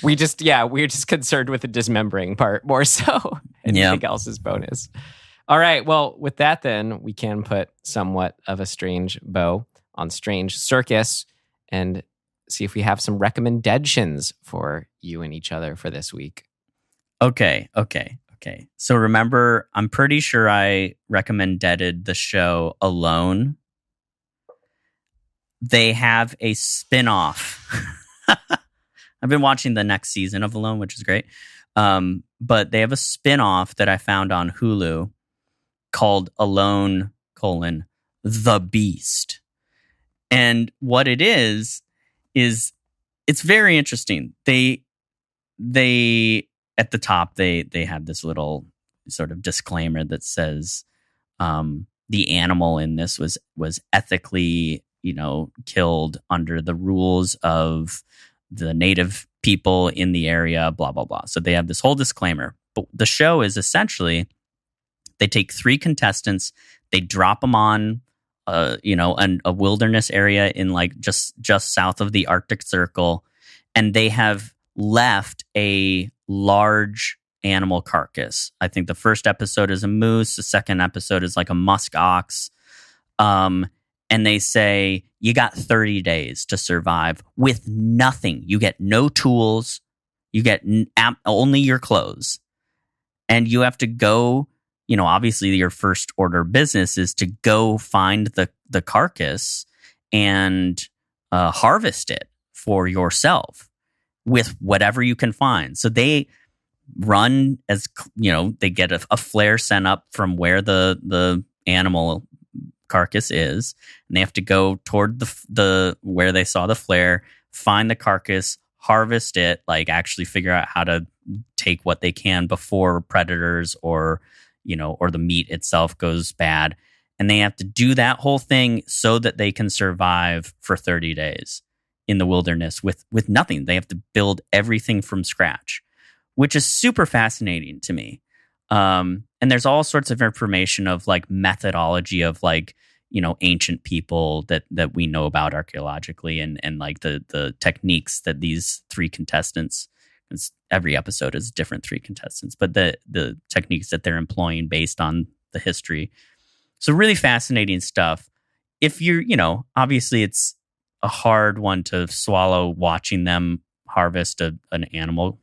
S2: We're just concerned with the dismembering part more so. Anything else is bonus. All right. Well, with that, then we can put somewhat of a strange bow on Strange Circus and see if we have some recommendations for you and each other for this week.
S3: Okay. So remember, I'm pretty sure I recommended the show Alone. They have a spin-off. I've been watching the next season of Alone, which is great. But they have a spin-off that I found on Hulu called Alone, The Beast. And what it is it's very interesting. They at the top, they have this little sort of disclaimer that says the animal in this was ethically, killed under the rules of the native people in the area, blah, blah, blah. So they have this whole disclaimer. But the show is essentially, they take 3 contestants, they drop them on, a wilderness area in like just south of the Arctic Circle, and they have left a large animal carcass. I think the first episode is a moose. The second episode is like a musk ox. And they say, you got 30 days to survive with nothing. You get no tools. You get only your clothes. And you have to go, obviously your first order of business is to go find the carcass and harvest it for yourself with whatever you can find. So they run they get a flare sent up from where the animal carcass is, and they have to go toward the where they saw the flare, find the carcass, harvest it, like actually figure out how to take what they can before predators or the meat itself goes bad. And they have to do that whole thing so that they can survive for 30 days in the wilderness with nothing. They have to build everything from scratch, which is super fascinating to me. And there's all sorts of information of like methodology of like, ancient people that we know about archaeologically and like the techniques that these 3 contestants, every episode is different 3 contestants, but the techniques that they're employing based on the history. So really fascinating stuff. If you're, obviously it's a hard one to swallow watching them harvest an animal,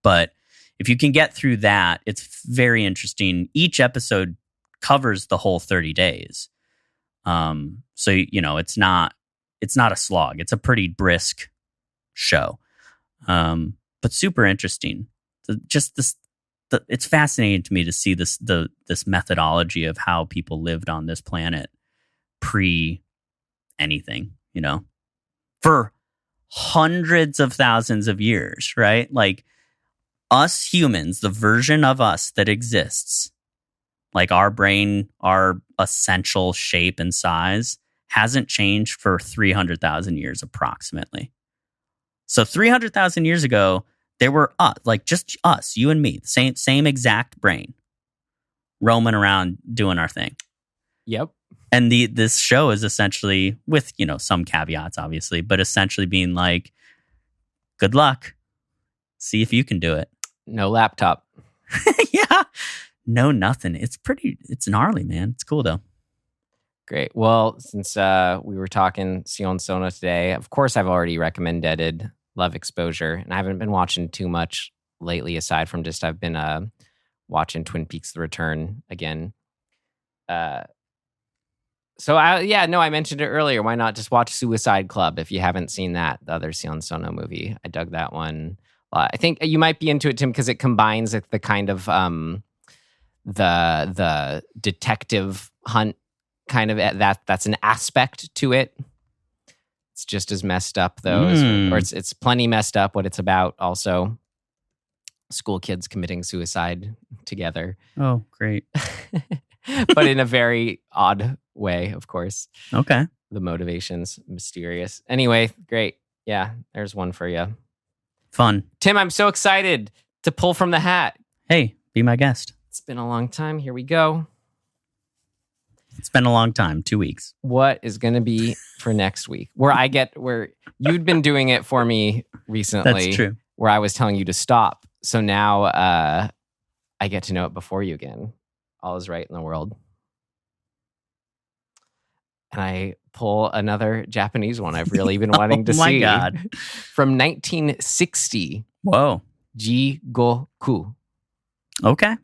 S3: but if you can get through that, it's very interesting. Each episode covers the whole 30 days. So, it's not a slog. It's a pretty brisk show. But super interesting. It's fascinating to me to see this methodology of how people lived on this planet pre anything, for hundreds of thousands of years, right? Like, us humans, the version of us that exists, like our brain, our essential shape and size hasn't changed for 300,000 years approximately. So 300,000 years ago, there were just us, you and me, same exact brain, roaming around doing our thing.
S2: Yep.
S3: And this show is essentially, with some caveats, obviously, but essentially being like, good luck. See if you can do it.
S2: No laptop.
S3: Yeah. No, nothing. It's gnarly, man. It's cool though.
S2: Great. Well, since we were talking Sion Sono today, of course I've already recommended Love Exposure, and I haven't been watching too much lately aside from just I've been watching Twin Peaks: The Return again. I mentioned it earlier. Why not just watch Suicide Club if you haven't seen that, the other Sion Sono movie? I dug that one. I think you might be into it, Tim, because it combines the kind of the detective hunt kind of that's an aspect to it. It's just as messed up though, or it's plenty messed up what it's about. Also, school kids committing suicide together.
S3: Oh, great!
S2: But in a very odd way, of course.
S3: Okay.
S2: The motivation's mysterious. Anyway, great. Yeah, there's one for you.
S3: Fun.
S2: Tim, I'm so excited to pull from the hat.
S3: Hey, be my guest.
S2: It's been a long time. Here we go.
S3: It's been a long time, 2 weeks.
S2: What is going to be for next week? Where you'd been doing it for me recently.
S3: That's true.
S2: Where I was telling you to stop. So now I get to know it before you again. All is right in the world. And I pull another Japanese one I've really been wanting to see.
S3: Oh my God.
S2: From 1960.
S3: Whoa.
S2: Jigoku.
S3: Okay.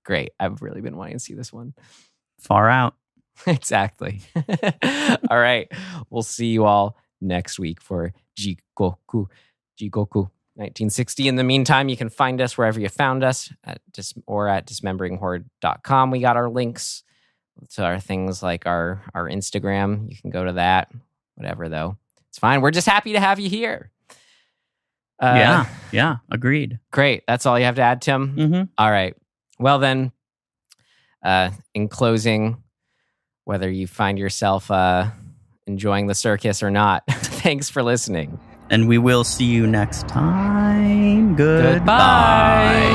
S2: Great. I've really been wanting to see this one.
S3: Far out.
S2: Exactly. All right. We'll see you all next week for Jigoku 1960. In the meantime, you can find us wherever you found us or at dismemberinghorde.com. We got our links to our things like our Instagram. You can go to that. Whatever, though. It's fine. We're just happy to have you here.
S3: Yeah. Agreed.
S2: Great. That's all you have to add, Tim?
S3: Mm-hmm.
S2: All right. Well, then, in closing, whether you find yourself enjoying the circus or not, thanks for listening.
S3: And we will see you next time.
S2: Goodbye.